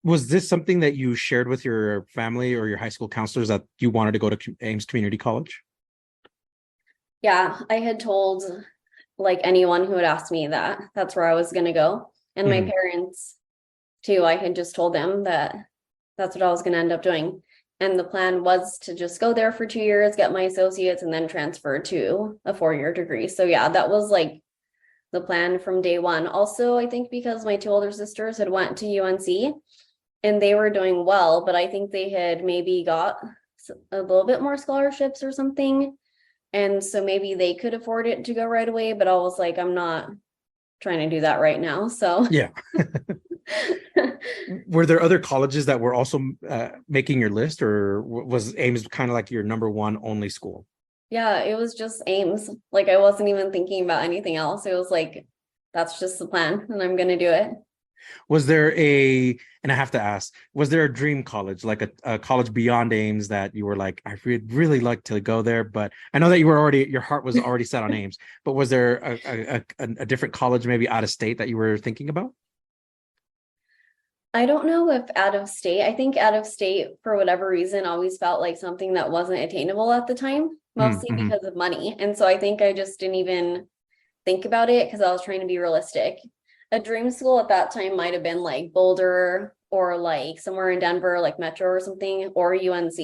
Was this something that you shared with your family or your high school counselors, that you wanted to go to Ames Community College? Yeah, I had told like anyone who had asked me that that's where I was going to go. And my parents too, I had just told them that that's what I was going to end up doing. And the plan was to just go there for 2 years, get my associates, and then transfer to a 4-year degree. So yeah, that was like the plan from day one. Also, I think because my 2 older sisters had went to UNC and they were doing well, but I think they had maybe got a little bit more scholarships or something. And so maybe they could afford it to go right away, but I was like, I'm not trying to do that right now. So yeah. Were there other colleges that were also making your list, or was Ames kind of like your number one only school? Yeah, it was just Ames. Like I wasn't even thinking about anything else. It was like, that's just the plan and I'm going to do it. Was there and I have to ask, was there a dream college, like a college beyond Ames that you were like, I would really like to go there, but I know that your heart was already set on Ames, but was there a different college maybe out of state that you were thinking about? I don't know if out of state. I think out of state, for whatever reason, always felt like something that wasn't attainable at the time, mostly because of money. And so I think I just didn't even think about it because I was trying to be realistic. A dream school at that time might have been like Boulder or like somewhere in Denver, like Metro or something, or UNC.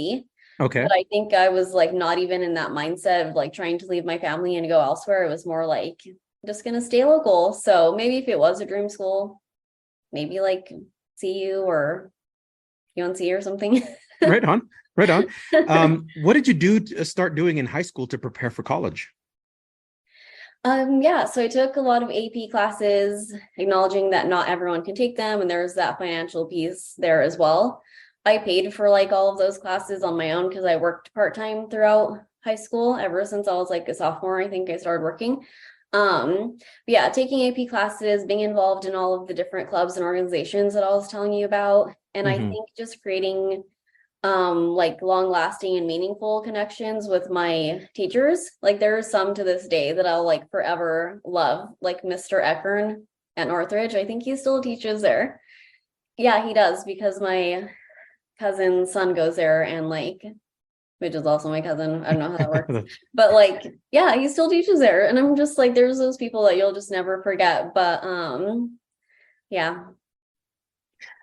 Okay. But I think I was like not even in that mindset of like trying to leave my family and go elsewhere. It was more like just gonna stay local. So maybe if it was a dream school, maybe like CU or UNC or something. Right on. Right on. What did you do to start doing in high school to prepare for college? Yeah, so I took a lot of AP classes, acknowledging that not everyone can take them, and there's that financial piece there as well. I paid for like all of those classes on my own because I worked part-time throughout high school. Ever since I was like a sophomore, I think I started working. Yeah, taking AP classes, being involved in all of the different clubs and organizations that I was telling you about. And I think just creating like long lasting and meaningful connections with my teachers. Like there are some to this day that I'll like forever love, like Mr. Eckern at Northridge. I think he still teaches there. Yeah, he does, because my cousin's son goes there, and like, which is also my cousin. I don't know how that works, but like, yeah, he still teaches there. And I'm just like, there's those people that you'll just never forget. But yeah.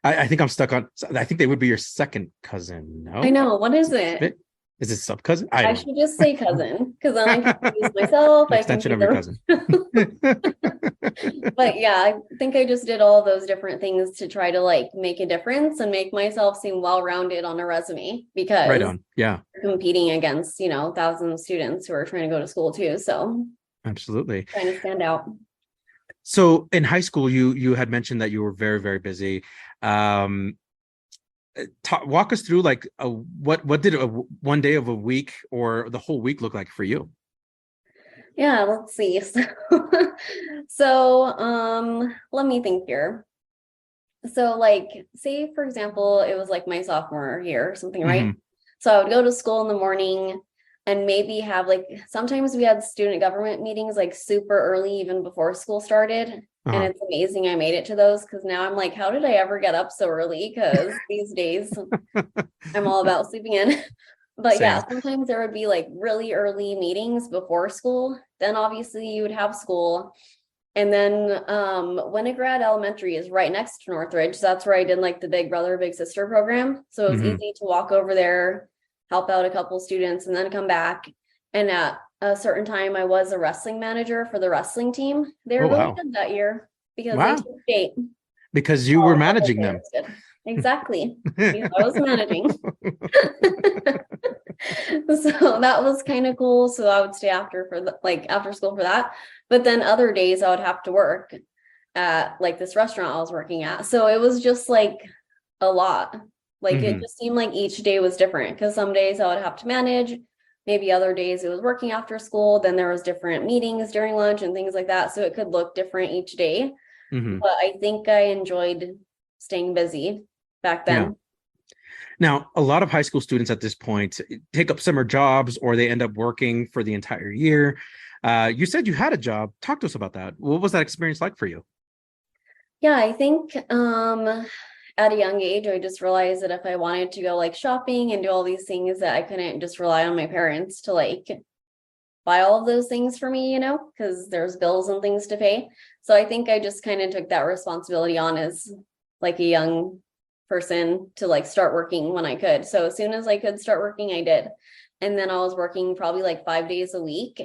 I think I'm stuck on. I think they would be your second cousin. No, I know. What is it? Is it sub cousin? I should just say cousin, because then I can use myself. An extension of your cousin. But yeah, I think I just did all those different things to try to like make a difference and make myself seem well-rounded on a resume, because right on. Yeah, you're competing against, thousands of students who are trying to go to school too. So absolutely, trying to stand out. So in high school, you had mentioned that you were very, very busy. Walk us through like what did one day of a week or the whole week look like for you? Yeah, let's see. So let me think here. So like, say for example, it was like my sophomore year or something, right? So I would go to school in the morning and maybe have like, sometimes we had student government meetings like super early, even before school started. And it's amazing I made it to those, because now I'm like, how did I ever get up so early? Because these days I'm all about sleeping in. But Same. yeah, sometimes there would be like really early meetings before school. Then obviously you would have school. And then Winograd Elementary is right next to Northridge. So that's where I did like the Big Brother, Big Sister program. So it was easy to walk over there, help out a couple students, and then come back. And at a certain time, I was a wrestling manager for the wrestling team. They were really good that year because they took state. Because you were managing them. Exactly. I was managing. So that was kind of cool. So I would stay after after school for that. But then other days I would have to work at like this restaurant I was working at. So it was just like a lot. Like it just seemed like each day was different, because some days I would have to manage. Maybe other days it was working after school. Then there was different meetings during lunch and things like that. So it could look different each day. But I think I enjoyed staying busy back then. Yeah. Now, a lot of high school students at this point take up summer jobs, or they end up working for the entire year. You said you had a job. Talk to us about that. What was that experience like for you? Yeah, I think at a young age, I just realized that if I wanted to go like shopping and do all these things, that I couldn't just rely on my parents to like buy all of those things for me, because there's bills and things to pay. So I think I just kind of took that responsibility on as like a young person to like start working when I could. So as soon as I could start working, I did. And then I was working probably like 5 days a week.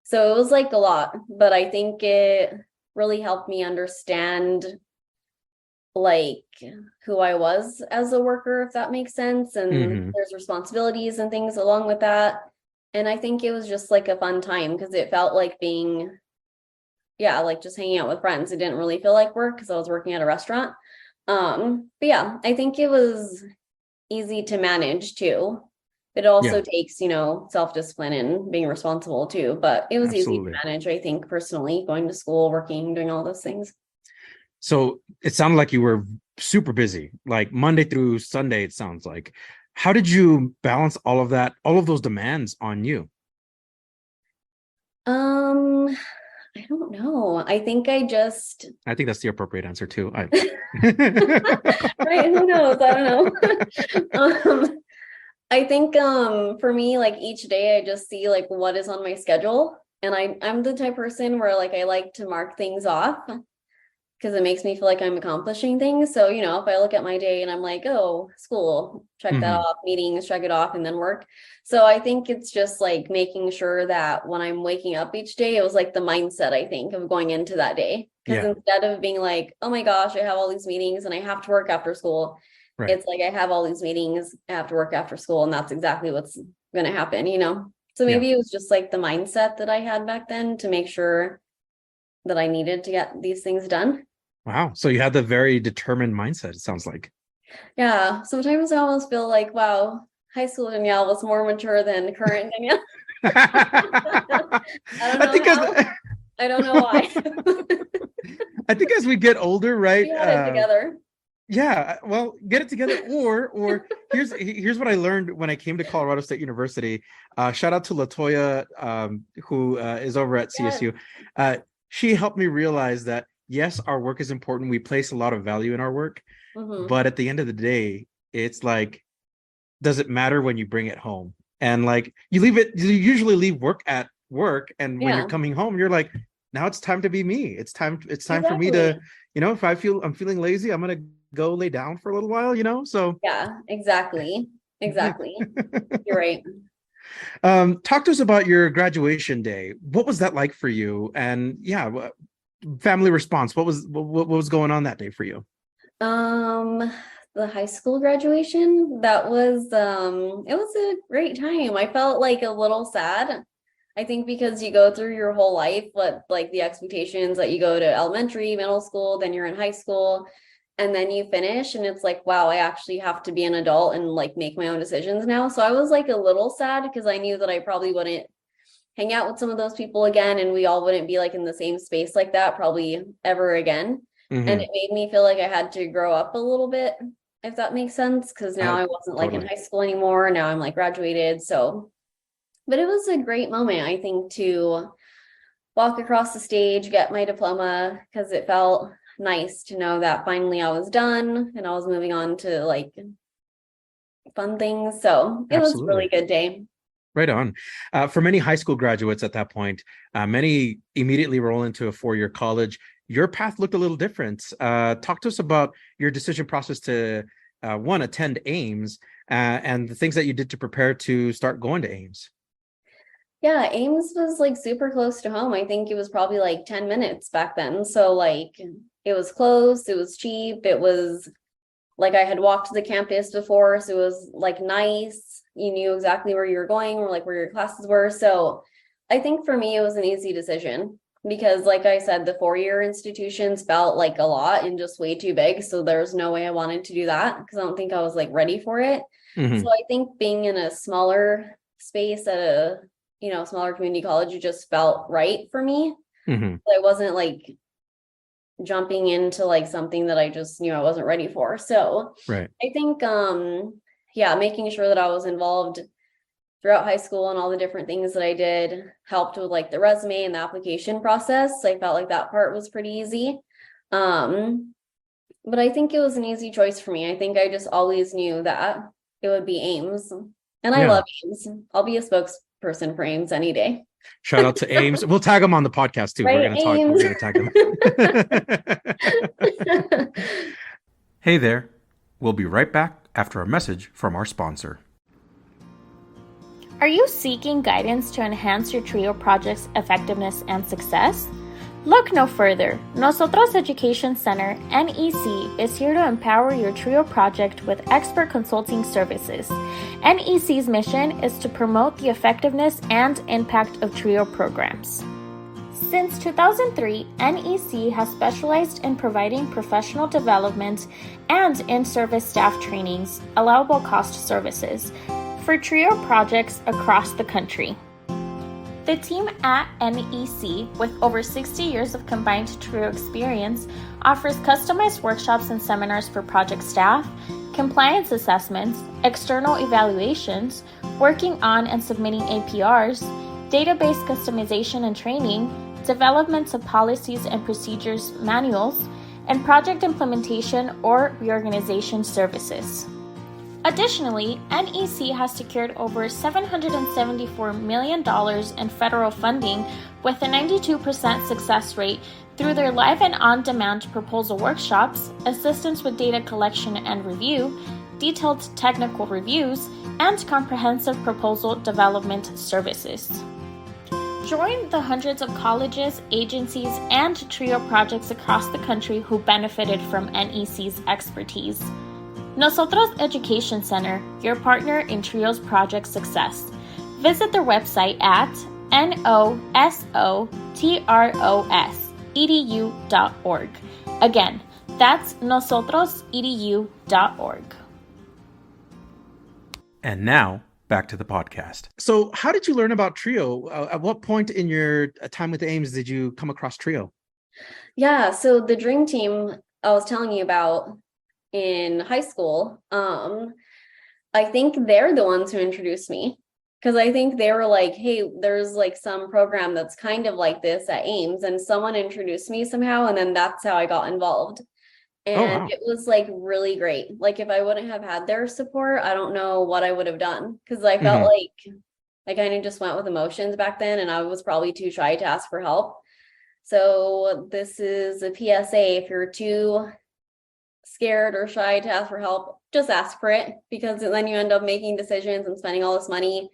So it was like a lot, but I think it really helped me understand like who I was as a worker, if that makes sense. And there's responsibilities and things along with that. And I think it was just like a fun time because it felt like being, like just hanging out with friends. It didn't really feel like work because I was working at a restaurant. But yeah, I think it was easy to manage too. It also takes, self-discipline and being responsible too. But it was easy to manage, I think, personally, going to school, working, doing all those things. So it sounded like you were super busy, like Monday through Sunday, it sounds like. How did you balance all of that, all of those demands on you? I don't know. I think that's the appropriate answer too. Right? Who knows? I don't know. I think for me, like each day I just see like what is on my schedule. And I'm the type of person where like I like to mark things off because it makes me feel like I'm accomplishing things. So, if I look at my day and I'm like, oh, school, check that off, meetings, check it off, and then work. So I think it's just like making sure that when I'm waking up each day, it was like the mindset, I think, of going into that day. Because instead of being like, oh my gosh, I have all these meetings and I have to work after school, it's like I have all these meetings, I have to work after school, and that's exactly what's going to happen, So maybe it was just like the mindset that I had back then to make sure that I needed to get these things done. Wow. So you had the very determined mindset, it sounds like. Yeah. Sometimes I almost feel like, wow, high school Danielle was more mature than current Danielle. I don't know why. I think as we get older, right? We had it together. Yeah, well, get it together. Or here's what I learned when I came to Colorado State University. Shout out to Latoya, who is over at CSU. She helped me realize that yes, our work is important. We place a lot of value in our work, but at the end of the day, it's like, does it matter when you bring it home? And like you usually leave work at work, and when you're coming home, you're like, now it's time to be me. It's time for me to, if I'm feeling lazy, I'm gonna go lay down for a little while, so yeah, exactly You're right. Talk to us about your graduation day. What was that like for you? And family response. What was going on that day for you? The high school graduation, that was it was a great time. I felt like a little sad, I think, because you go through your whole life, but like the expectations that you go to elementary, middle school, then you're in high school, and then you finish and it's like, wow, I actually have to be an adult and like make my own decisions now. So I was like a little sad because I knew that I probably wouldn't hang out with some of those people again, and we all wouldn't be like in the same space like that probably ever again. And it made me feel like I had to grow up a little bit, if that makes sense, because now I wasn't like in high school anymore. Now I'm like graduated. So, but it was a great moment, I think, to walk across the stage, get my diploma, because it felt nice to know that finally I was done and I was moving on to like fun things. So it was a really good day. Right on. For many high school graduates at that point, many immediately roll into a 4-year college. Your path looked a little different. Talk to us about your decision process to, attend Ames, and the things that you did to prepare to start going to Ames. Yeah, Ames was like super close to home. I think it was probably like 10 minutes back then. So like it was close, it was cheap, it was like I had walked to the campus before, so it was like nice. You knew exactly where you were going or like where your classes were. So I think for me, it was an easy decision because like I said, the 4-year institutions felt like a lot and just way too big. So there's no way I wanted to do that because I don't think I was like ready for it. So I think being in a smaller space at a, smaller community college, it just felt right for me. I wasn't like jumping into like something that I just knew I wasn't ready for. So I think, making sure that I was involved throughout high school and all the different things that I did helped with like the resume and the application process. I felt like that part was pretty easy. But I think it was an easy choice for me. I think I just always knew that it would be Ames, and I love Ames. I'll be a person for Ames any day. Shout out to Ames. We'll tag them on the podcast too. Right, We're going to tag them. Hey there. We'll be right back after a message from our sponsor. Are you seeking guidance to enhance your TRIO project's effectiveness and success? Look no further. Nosotros Education Center, NEC, is here to empower your TRIO project with expert consulting services. NEC's mission is to promote the effectiveness and impact of TRIO programs. Since 2003, NEC has specialized in providing professional development and in-service staff trainings, allowable cost services, for TRIO projects across the country. The team at NEC, with over 60 years of combined TRIO experience, offers customized workshops and seminars for project staff, compliance assessments, external evaluations, working on and submitting APRs, database customization and training, development of policies and procedures manuals, and project implementation or reorganization services. Additionally, NEC has secured over $774 million in federal funding with a 92% success rate through their live and on-demand proposal workshops, assistance with data collection and review, detailed technical reviews, and comprehensive proposal development services. Join the hundreds of colleges, agencies, and TRIO projects across the country who benefited from NEC's expertise. Nosotros Education Center, your partner in TRIO's project success. Visit their website at nosotros.edu.org. Again, that's nosotrosedu.org. And now, back to the podcast. So how did you learn about TRIO? At what point in your time with Ames did you come across TRIO? Yeah, so the dream team I was telling you about in high school, I think they're the ones who introduced me, because I think they were like, hey, there's like some program that's kind of like this at Ames, and someone introduced me somehow, and then that's how I got involved. And It was like really great. Like if I wouldn't have had their support, I don't know what I would have done, because I felt like I kind of just went with emotions back then, and I was probably too shy to ask for help. So this is a PSA: if you're too scared or shy to ask for help, just ask for it, because then you end up making decisions and spending all this money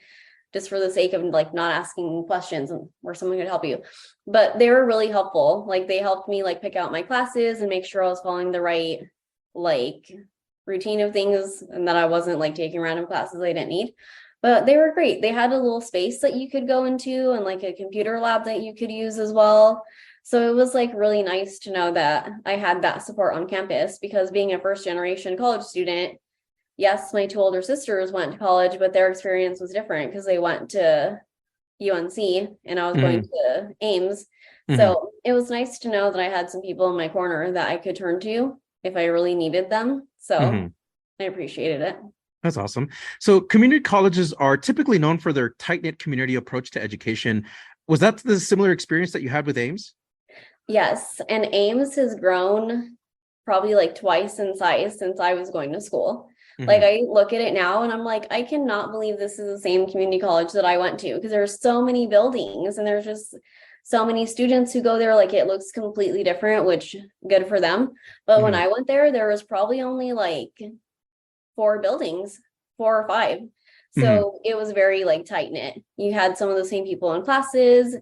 just for the sake of like not asking questions where someone could help you. But they were really helpful. Like they helped me like pick out my classes and make sure I was following the right like routine of things, and that I wasn't like taking random classes I didn't need. But they were great. They had a little space that you could go into and like a computer lab that you could use as well. So it was like really nice to know that I had that support on campus, because being a first generation college student, yes, my two older sisters went to college, but their experience was different because they went to UNC and I was going to Ames. So it was nice to know that I had some people in my corner that I could turn to if I really needed them. So I appreciated it. That's awesome. So community colleges are typically known for their tight-knit community approach to education. Was that the similar experience that you had with Ames? Yes, and Ames has grown probably like twice in size since I was going to school. Like I look at it now and I'm like, I cannot believe this is the same community college that I went to, because there's so many buildings and there's just so many students who go there. Like it looks completely different, which good for them. But when I went there was probably only like 4 buildings, 4 or 5. So it was very like tight knit. You had some of the same people in classes.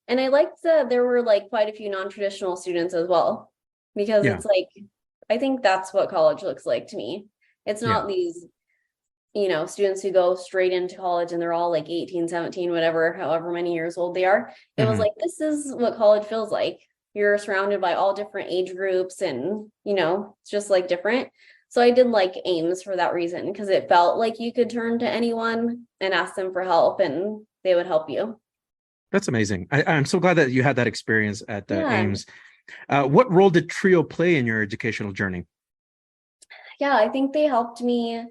And I liked that there were like quite a few non-traditional students as well, because it's like, I think that's what college looks like to me. It's not these, students who go straight into college and they're all like 18, 17, whatever, however many years old they are. It was like, this is what college feels like. You're surrounded by all different age groups and, it's just like different. So I did like Ames for that reason, because it felt like you could turn to anyone and ask them for help and they would help you. That's amazing. I'm so glad that you had that experience at Ames. What role did TRIO play in your educational journey? Yeah, I think they helped me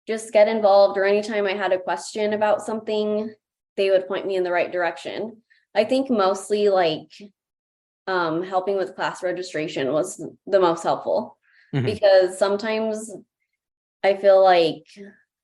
just get involved, or anytime I had a question about something, they would point me in the right direction. I think mostly like helping with class registration was the most helpful, because sometimes I feel like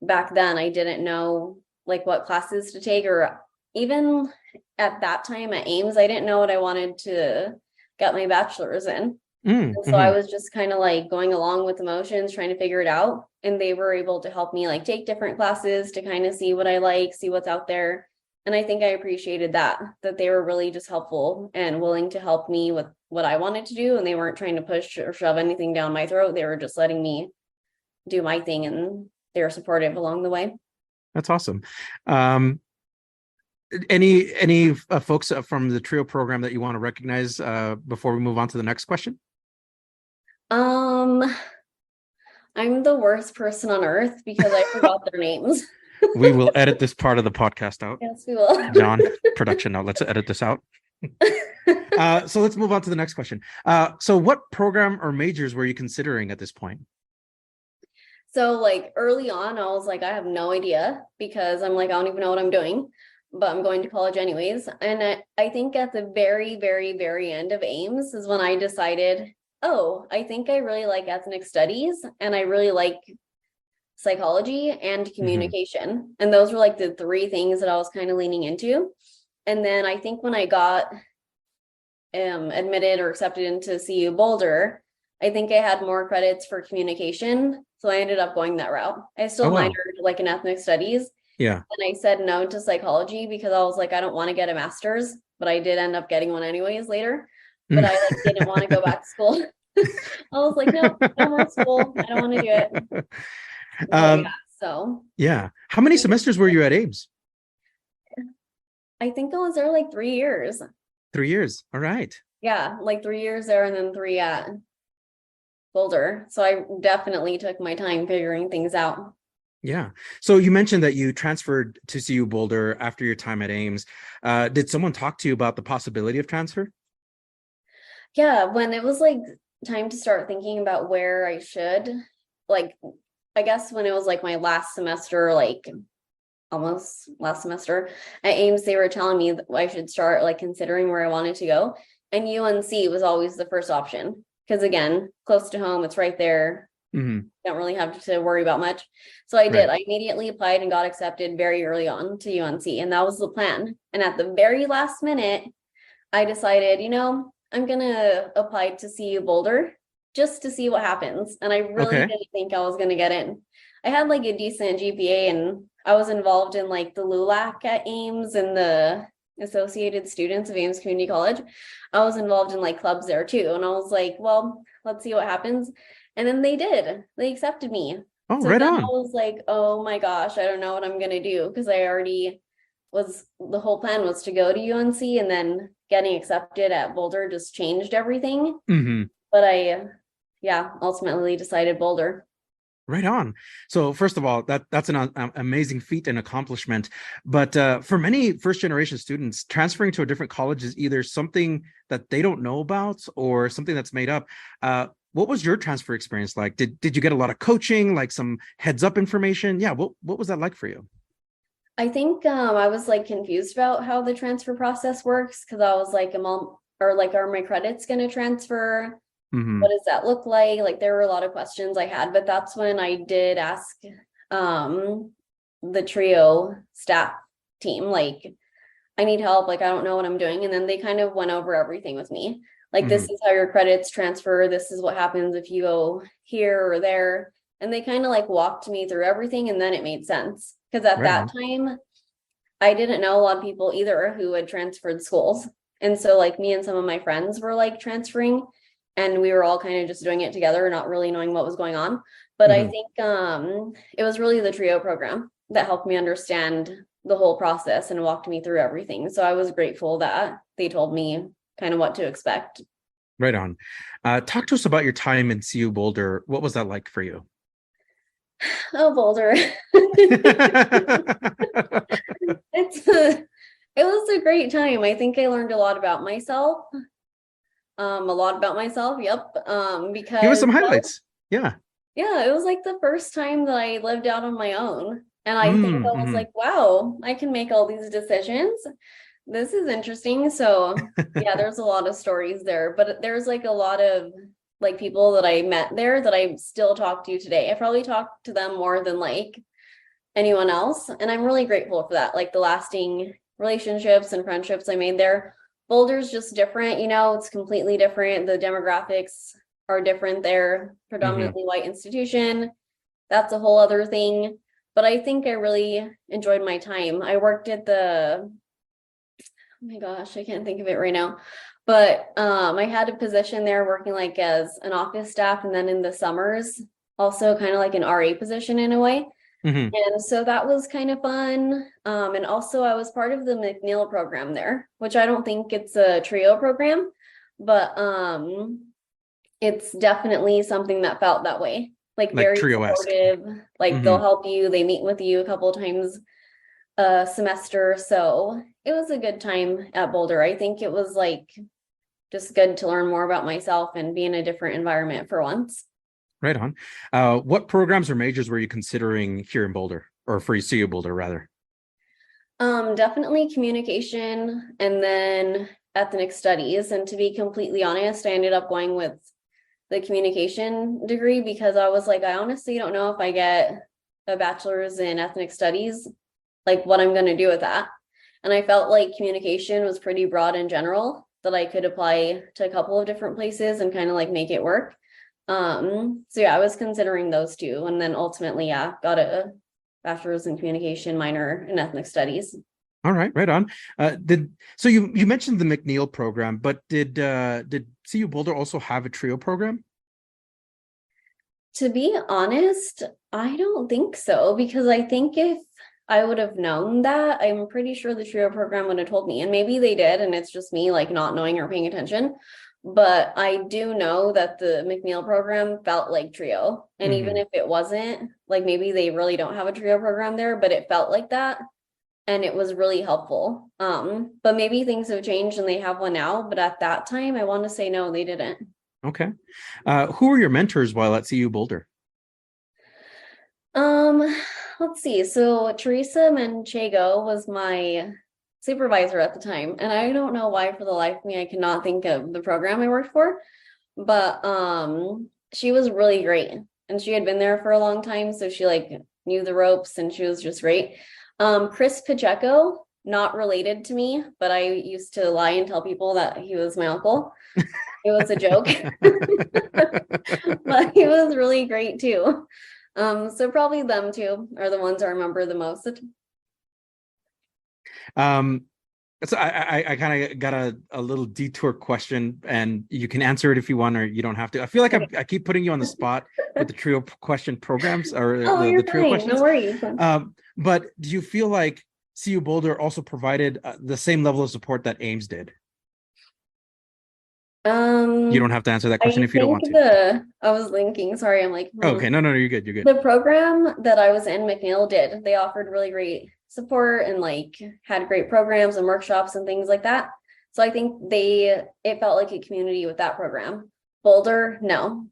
back then I didn't know like what classes to take, or even at that time at Ames, I didn't know what I wanted to get my bachelor's in. And so I was just kind of like going along with the motions, trying to figure it out. And they were able to help me like take different classes to kind of see what I like, see what's out there. And I think I appreciated that they were really just helpful and willing to help me with what I wanted to do. And they weren't trying to push or shove anything down my throat. They were just letting me do my thing, and they were supportive along the way. That's awesome. Any folks from the TRIO program that you want to recognize before we move on to the next question? I'm the worst person on earth because I forgot their names. We will edit this part of the podcast out. Yes, we will. John, production note, let's edit this out. So let's move on to the next question. So what program or majors were you considering at this point? So like early on, I was like, I have no idea, because I'm like, I don't even know what I'm doing, but I'm going to college anyways. And I think at the very, very, very end of Ames is when I decided, oh, I think I really like ethnic studies and I really like psychology and communication. And those were like the three things that I was kind of leaning into. And then I think when I got admitted or accepted into CU Boulder, I think I had more credits for communication. So I ended up going that route. I still minored like in ethnic studies. Yeah. And I said no to psychology because I was like, I don't want to get a master's, but I did end up getting one anyways later. But I like didn't want to go back to school. I was like, no more school. I don't want to do it. Yeah. How many semesters were you at Ames? I think I was there like 3 years. 3 years. All right. Yeah, like 3 years there and then 3 at Boulder. So I definitely took my time figuring things out. Yeah. So you mentioned that you transferred to CU Boulder after your time at Ames. Did someone talk to you about the possibility of transfer? Yeah, when it was like time to start thinking about where I should, like, I guess when it was like my last semester, like almost last semester at Ames, they were telling me that I should start like considering where I wanted to go. And UNC was always the first option because, again, close to home, it's right there. Don't really have to worry about much. So I did. I immediately applied and got accepted very early on to UNC. And that was the plan. And at the very last minute, I decided, I'm going to apply to CU Boulder just to see what happens. And I really didn't think I was going to get in. I had like a decent GPA and I was involved in like the LULAC at Ames and the Associated Students of Ames Community College. I was involved in like clubs there too. And I was like, well, let's see what happens. And then they did. They accepted me. Oh, so right then on. I was like, oh my gosh, I don't know what I'm going to do. Because I already the whole plan was to go to UNC, and then getting accepted at Boulder just changed everything. But I ultimately decided Boulder. Right on. So first of all, that's an amazing feat and accomplishment. But for many first generation students, transferring to a different college is either something that they don't know about or something that's made up. What was your transfer experience like? Did you get a lot of coaching, like some heads up information? Yeah. What was that like for you? I think I was like confused about how the transfer process works, because I was like, are my credits going to transfer? What does that look like? Like, there were a lot of questions I had, but that's when I did ask the TRIO staff team, like, I need help. Like, I don't know what I'm doing. And then they kind of went over everything with me. Like, this is how your credits transfer. This is what happens if you go here or there. And they kind of like walked me through everything. And then it made sense. Because at that time, I didn't know a lot of people either who had transferred schools. And so like me and some of my friends were like transferring. And we were all kind of just doing it together, not really knowing what was going on. But I think it was really the TRIO program that helped me understand the whole process and walked me through everything. So I was grateful that they told me kind of what to expect. Right on. Talk to us about your time in CU Boulder. What was that like for you? Oh, Boulder. It was a great time. I think I learned a lot about myself. Yep. Because give us some highlights. Yeah, it was like the first time that I lived out on my own, and I think I was like, wow, I can make all these decisions. This is interesting. So yeah, there's a lot of stories there, but there's like a lot of like people that I met there that I still talk to today. I probably talk to them more than like anyone else, and I'm really grateful for that, like the lasting relationships and friendships I made there. Boulder's just different, it's completely different. The demographics are different there, predominantly white institution. That's a whole other thing. But I think I really enjoyed my time. I worked at oh my gosh, I can't think of it right now. But I had a position there working like as an office staff, and then in the summers, also kind of like an RA position in a way. And so that was kind of fun. And also I was part of the McNeil program there, which I don't think it's a trio program, but it's definitely something that felt that way. Like very supportive, like they'll help you. They meet with you a couple of times a semester. So it was a good time at Boulder. I think it was like just good to learn more about myself and be in a different environment for once. Right on. What programs or majors were you considering here in Boulder, or for CU Boulder rather? Definitely communication and then ethnic studies. And to be completely honest, I ended up going with the communication degree because I was like, I honestly don't know if I get a bachelor's in ethnic studies, like what I'm going to do with that. And I felt like communication was pretty broad in general, that I could apply to a couple of different places and kind of like make it work. So yeah, I was considering those two, and then ultimately, got a bachelor's in communication, minor in ethnic studies. All right, right on. So you mentioned the McNeil program, but did CU Boulder also have a trio program? To be honest, I don't think so, because I think if I would have known that, I'm pretty sure the trio program would have told me, and maybe they did, and it's just me like not knowing or paying attention. But I do know that the McNeil program felt like trio. And even if it wasn't, like maybe they really don't have a trio program there, but it felt like that. And it was really helpful. But maybe things have changed and they have one now. But at that time, I want to say no, they didn't. Okay. Who were your mentors while at CU Boulder? Let's see. So Teresa Manchego was my supervisor at the time, and I don't know why for the life of me I cannot think of the program I worked for, but she was really great, and she had been there for a long time, so she like knew the ropes, and she was just great. Chris Pacheco, not related to me, but I used to lie and tell people that he was my uncle. It was a joke. But he was really great too. So probably them two are the ones I remember the most. So I kind of got a little detour question, and you can answer it if you want, or you don't have to. I feel like I keep putting you on the spot with the trio question programs, or the trio questions. No worries. But do you feel like CU Boulder also provided the same level of support that Ames did? You don't have to answer that question if you don't want to. I was thinking, sorry, I'm like, Okay, no, you're good. You're good. The program that I was in, McNeil did. They offered really great support and like had great programs and workshops and things like that. So I think it felt like a community with that program. Boulder, no.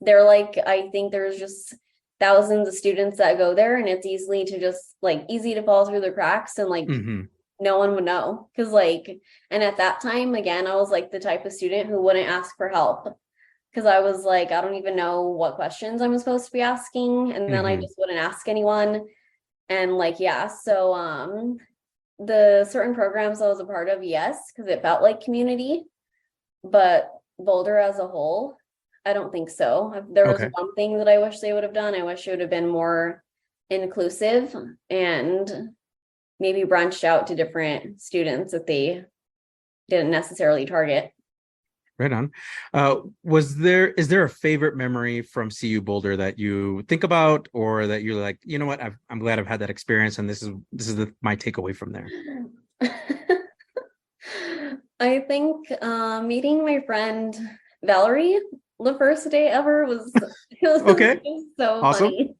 They're like, I think there's just thousands of students that go there, and it's easy to fall through the cracks, and like no one would know, because like, and at that time, again, I was like the type of student who wouldn't ask for help, because I was like, I don't even know what questions I'm supposed to be asking, and then I just wouldn't ask anyone. And like, yeah, so the certain programs I was a part of, yes, because it felt like community, but Boulder as a whole, I don't think so. There was one thing that I wish they would have done. I wish it would have been more inclusive and maybe branched out to different students that they didn't necessarily target. Right on. Is there a favorite memory from CU Boulder that you think about, or that you're like, you know what, I'm glad I've had that experience, and this is my takeaway from there? I think meeting my friend Valerie the first day ever was okay. Just so awesome. Funny.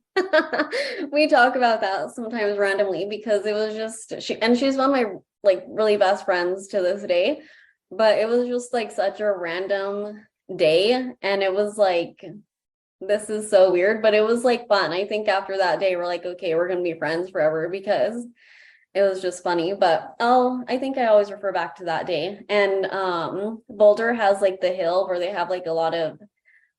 We talk about that sometimes randomly, because it was just she's one of my like really best friends to this day, but it was just like such a random day, and it was like, this is so weird, but it was like fun. I think after that day we're like, okay, we're gonna be friends forever, because it was just funny. But I think I always refer back to that day. And Boulder has like the hill where they have like a lot of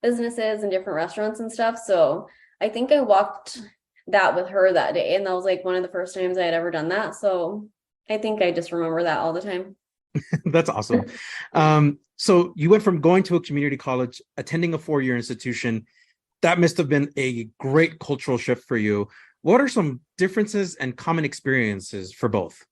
businesses and different restaurants and stuff, so I think I walked that with her that day, and that was like one of the first times I had ever done that. So I think I just remember that all the time. That's awesome. So you went from going to a community college, attending a 4-year institution. That must have been a great cultural shift for you. What are some differences and common experiences for both?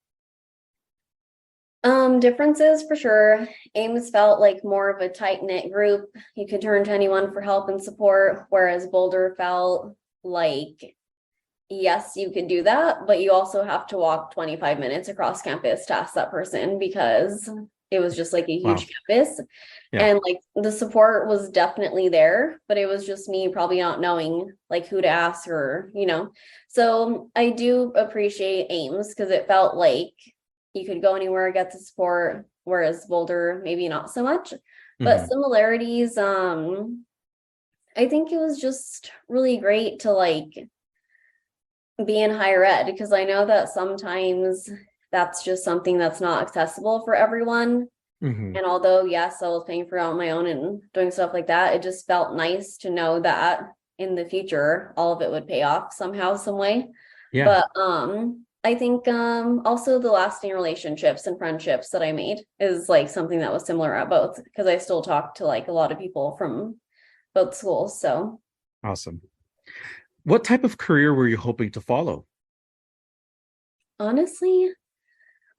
Differences for sure. Ames felt like more of a tight-knit group. You could turn to anyone for help and support, whereas Boulder felt like, yes, you could do that, but you also have to walk 25 minutes across campus to ask that person because it was just like a huge campus. Yeah. And like the support was definitely there, but it was just me probably not knowing like who to ask or, So I do appreciate Ames because it felt like you could go anywhere, get the support, whereas Boulder, maybe not so much. But similarities, I think it was just really great to like be in higher ed because I know that sometimes that's just something that's not accessible for everyone. And although, yes, I was paying for it on my own and doing stuff like that, it just felt nice to know that in the future, all of it would pay off somehow, some way. Yeah. But I think also the lasting relationships and friendships that I made is like something that was similar at both because I still talk to like a lot of people from both schools. So awesome. What type of career were you hoping to follow? honestly,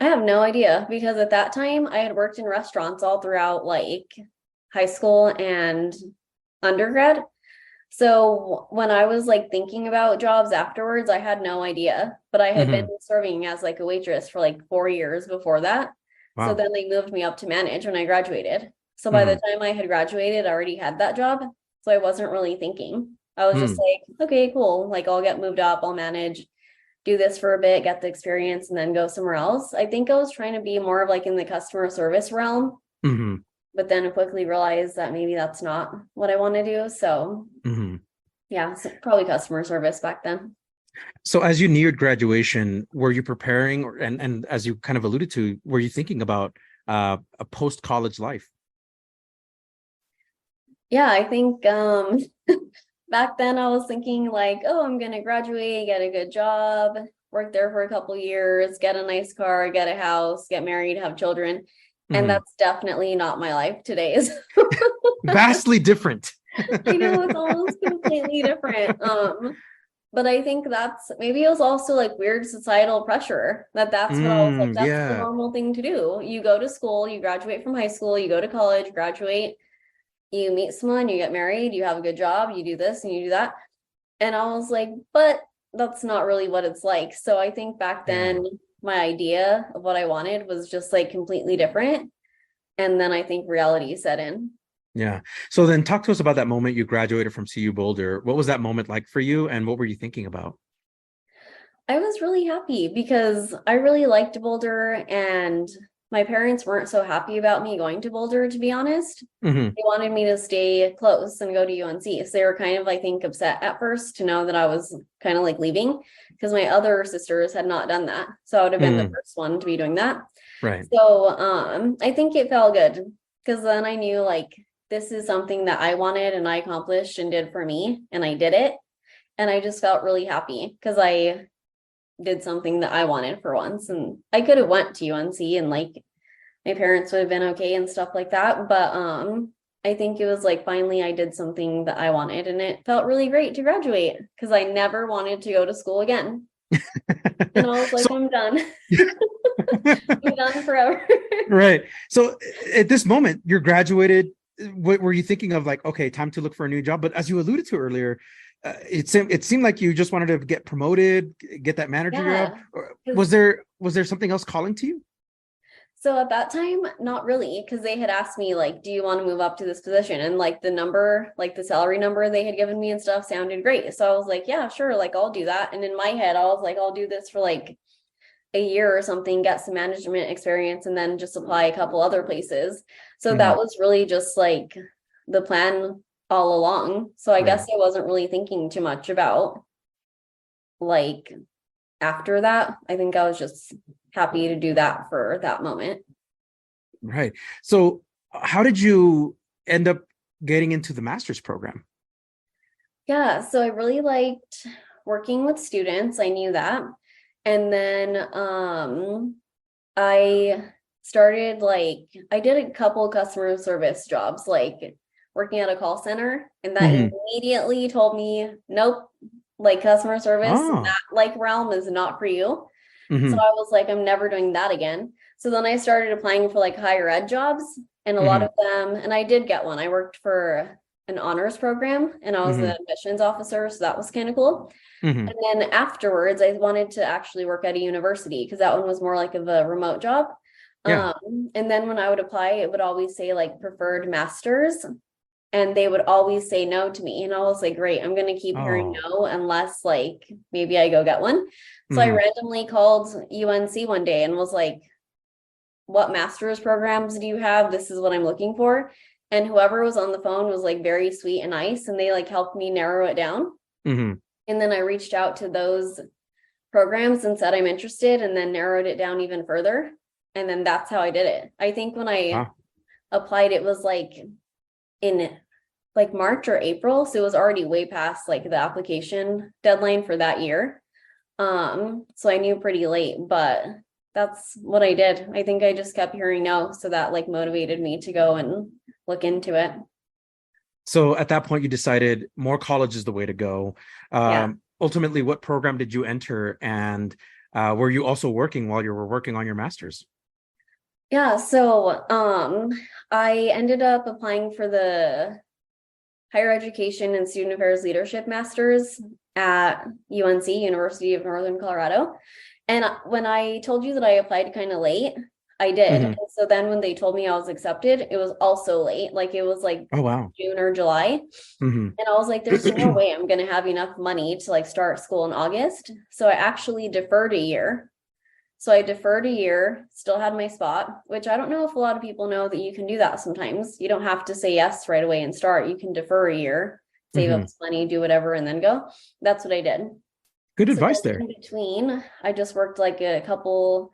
I have no idea because at that time I had worked in restaurants all throughout like high school and undergrad. So when I was like thinking about jobs afterwards, I had no idea, but I had been serving as like a waitress for like 4 years before that. Wow. So then they moved me up to manage when I graduated. So by the time I had graduated, I already had that job. So I wasn't really thinking. I was just like, okay, cool. Like I'll get moved up, I'll manage, do this for a bit, get the experience, and then go somewhere else. I think I was trying to be more of like in the customer service realm. But then I quickly realized that maybe that's not what I want to do. So yeah, so probably customer service back then. So as you neared graduation, were you preparing and as you kind of alluded to, were you thinking about a post-college life? Yeah, I think back then I was thinking like, oh, I'm gonna graduate, get a good job, work there for a couple years, get a nice car, get a house, get married, have children. And that's definitely not my life today. Vastly different. I know it's almost completely different. But I think that's maybe it was also like weird societal pressure that's what I was like, that's the normal thing to do. You go to school, you graduate from high school, you go to college, graduate, you meet someone, you get married, you have a good job, you do this and you do that. And I was like, but that's not really what it's like. So I think back then my idea of what I wanted was just like completely different. And then I think reality set in. Yeah. So then talk to us about that moment you graduated from CU Boulder. What was that moment like for you and what were you thinking about? I was really happy because I really liked Boulder and my parents weren't so happy about me going to Boulder, to be honest. They wanted me to stay close and go to UNC. So they were kind of, I think, upset at first to know that I was kind of like leaving because my other sisters had not done that. So I would have been the first one to be doing that. Right. So I think it felt good because then I knew like this is something that I wanted and I accomplished and did for me and I did it. And I just felt really happy because I did something that I wanted for once. And I could have went to UNC and like my parents would have been okay and stuff like that. But I think it was like finally I did something that I wanted and it felt really great to graduate because I never wanted to go to school again. And I was like, I'm done. I'm done forever. Right. So at this moment, you're graduated. What were you thinking of like, okay, time to look for a new job? But as you alluded to earlier, it seemed like you just wanted to get promoted, get that manager job. Or was there something else calling to you? So at that time, not really, because they had asked me like, do you want to move up to this position? And like the number, like the salary number they had given me and stuff sounded great. So I was like, yeah, sure, like I'll do that. And in my head, I was like, I'll do this for like a year or something, get some management experience, and then just apply a couple other places. So that was really just like the plan all along. So I guess I wasn't really thinking too much about like after that. I think I was just happy to do that for that moment. Right. So how did you end up getting into the master's program? Yeah, so I really liked working with students. I knew that. And then I started I did a couple customer service jobs, like working at a call center, and that immediately told me, nope, like customer service, Oh. that like realm is not for you. So Mm-hmm. I was like, I'm never doing that again. So then I started applying for like higher ed jobs, and a lot Mm-hmm. of them, and I did get one. I worked for an honors program and I was Mm-hmm. an admissions officer, so that was kind of cool. Mm-hmm. And then afterwards, I wanted to actually work at a university because that one was more like of a remote job. Yeah. And then when I would apply, it would always say like preferred masters, and they would always say no to me. And I was like, great, I'm going to keep hearing Oh. no unless like maybe I go get one. So I Mm-hmm. randomly called UNC one day and was like, what master's programs do you have? This is what I'm looking for. And whoever was on the phone was like very sweet and nice, and they like helped me narrow it down. Mm-hmm. And then I reached out to those programs and said I'm interested, and then narrowed it down even further. And then that's how I did it. I think when I Wow. applied, it was like in like March or April. So it was already way past like the application deadline for that year. So I knew pretty late, but that's what I did. I think I just kept hearing no. So that like motivated me to go and look into it. So at that point, you decided more college is the way to go. Yeah. Ultimately, what program did you enter? And were you also working while you were working on your master's? Yeah. So I ended up applying for the Higher Education and Student Affairs Leadership Masters at UNC, University of Northern Colorado. And when I told you that I applied kind of late, I did. Mm-hmm. And so then when they told me I was accepted, it was also late. Like it was like Oh, wow. June or July. Mm-hmm. And I was like, there's no way I'm going to have enough money to like start school in August. So I actually deferred a year. So I deferred a year, still had my spot, which I don't know if a lot of people know that you can do that sometimes. You don't have to say yes right away and start. You can defer a year, save up some money, do whatever, and then go. That's what I did. Good So advice then there. in between, I just worked like a couple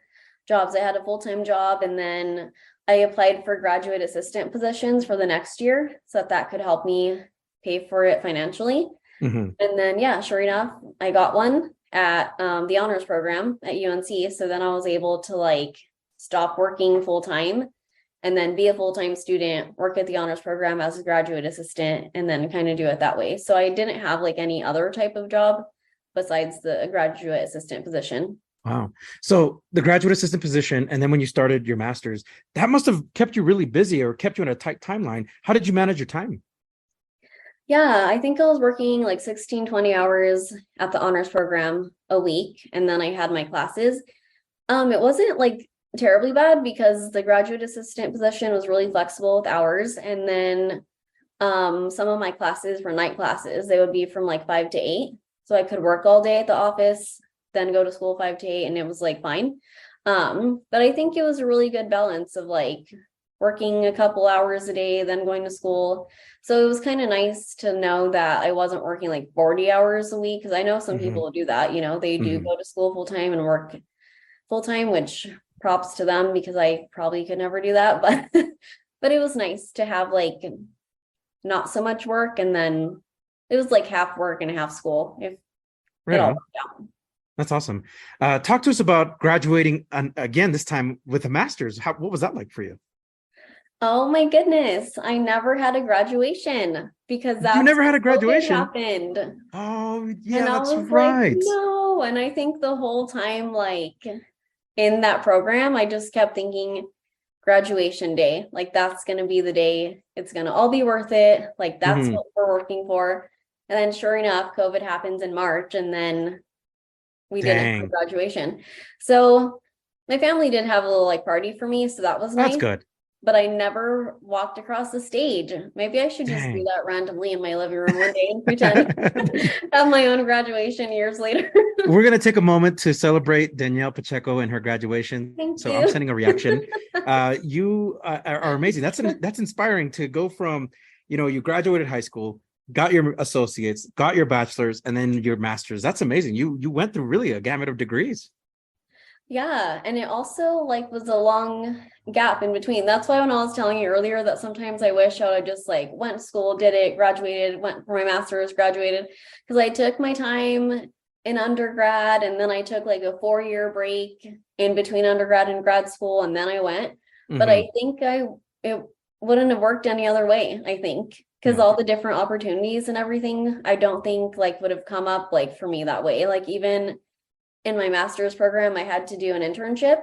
jobs. I had a full-time job, and then I applied for graduate assistant positions for the next year so that could help me pay for it financially. Mm-hmm. And then, yeah, sure enough, I got one at the honors program at UNC. So then I was able to like stop working full time and then be a full-time student, work at the honors program as a graduate assistant, and then kind of do it that way. So I didn't have like any other type of job besides the graduate assistant position. Wow. So the graduate assistant position, and then when you started your master's, that must have kept you really busy or kept you in a tight timeline. How did you manage your time? Yeah, I think I was working like 16, 20 hours at the honors program a week, and then I had my classes. It wasn't like terribly bad because the graduate assistant position was really flexible with hours, and then some of my classes were night classes. They would be from like 5 to 8. So I could work all day at the office, then go to school 5 to 8, and it was like fine. But I think it was a really good balance of like working a couple hours a day, then going to school. So it was kind of nice to know that I wasn't working like 40 hours a week, because I know some people do that, they do go to school full time and work full time, which props to them because I probably could never do that. But but it was nice to have like not so much work, and then it was like half work and half school if Right it all on. worked out. That's awesome. Talk to us about graduating again, this time with a master's. What was that like for you? Oh my goodness. I never had a graduation because You that's never had when a COVID graduation? happened. Oh, yeah, And I that's was like, right. no. And I think the whole time, like in that program, I just kept thinking graduation day, like that's going to be the day. It's going to all be worth it. Like that's what we're working for. And then sure enough, COVID happens in March, and then we didn't have a Dang. graduation. So my family did have a little like party for me, so that was That's nice. good. But I never walked across the stage. Maybe I should just do Dang. that randomly in my living room one day and pretend have my own graduation years later. We're going to take a moment to celebrate Danielle Pacheco and her graduation. Thank So you. I'm sending a reaction. You are amazing. That's inspiring to go from, you graduated high school, got your associates, got your bachelor's, and then your master's. That's amazing. You went through really a gamut of degrees. Yeah, and it also like was a long gap in between. That's why when I was telling you earlier that sometimes I wish I would have just like went to school, did it, graduated, went for my master's, graduated, because I took my time in undergrad, and then I took like a 4-year break in between undergrad and grad school, and then I went. But I think it wouldn't have worked any other way, I think, because all the different opportunities and everything, I don't think like would have come up like for me that way. Like even in my master's program, I had to do an internship,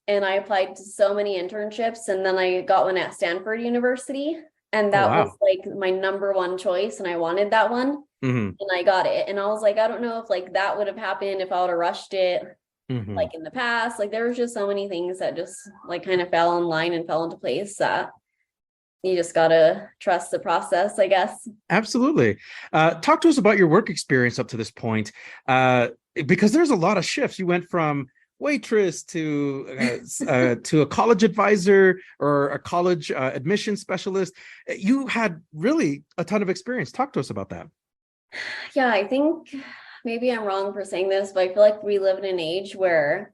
and I applied to so many internships, and then I got one at Stanford University, and that was like my number one choice, and I wanted that one, and I got it. And I was like, I don't know if like that would have happened if I would have rushed it like in the past. Like there was just so many things that just like kind of fell in line and fell into place that you just gotta trust the process, I guess. Absolutely. Talk to us about your work experience up to this point, because there's a lot of shifts. You went from waitress to a college advisor or a college admission specialist. You had really a ton of experience. Talk to us about that. Yeah, I think maybe I'm wrong for saying this, but I feel like we live in an age where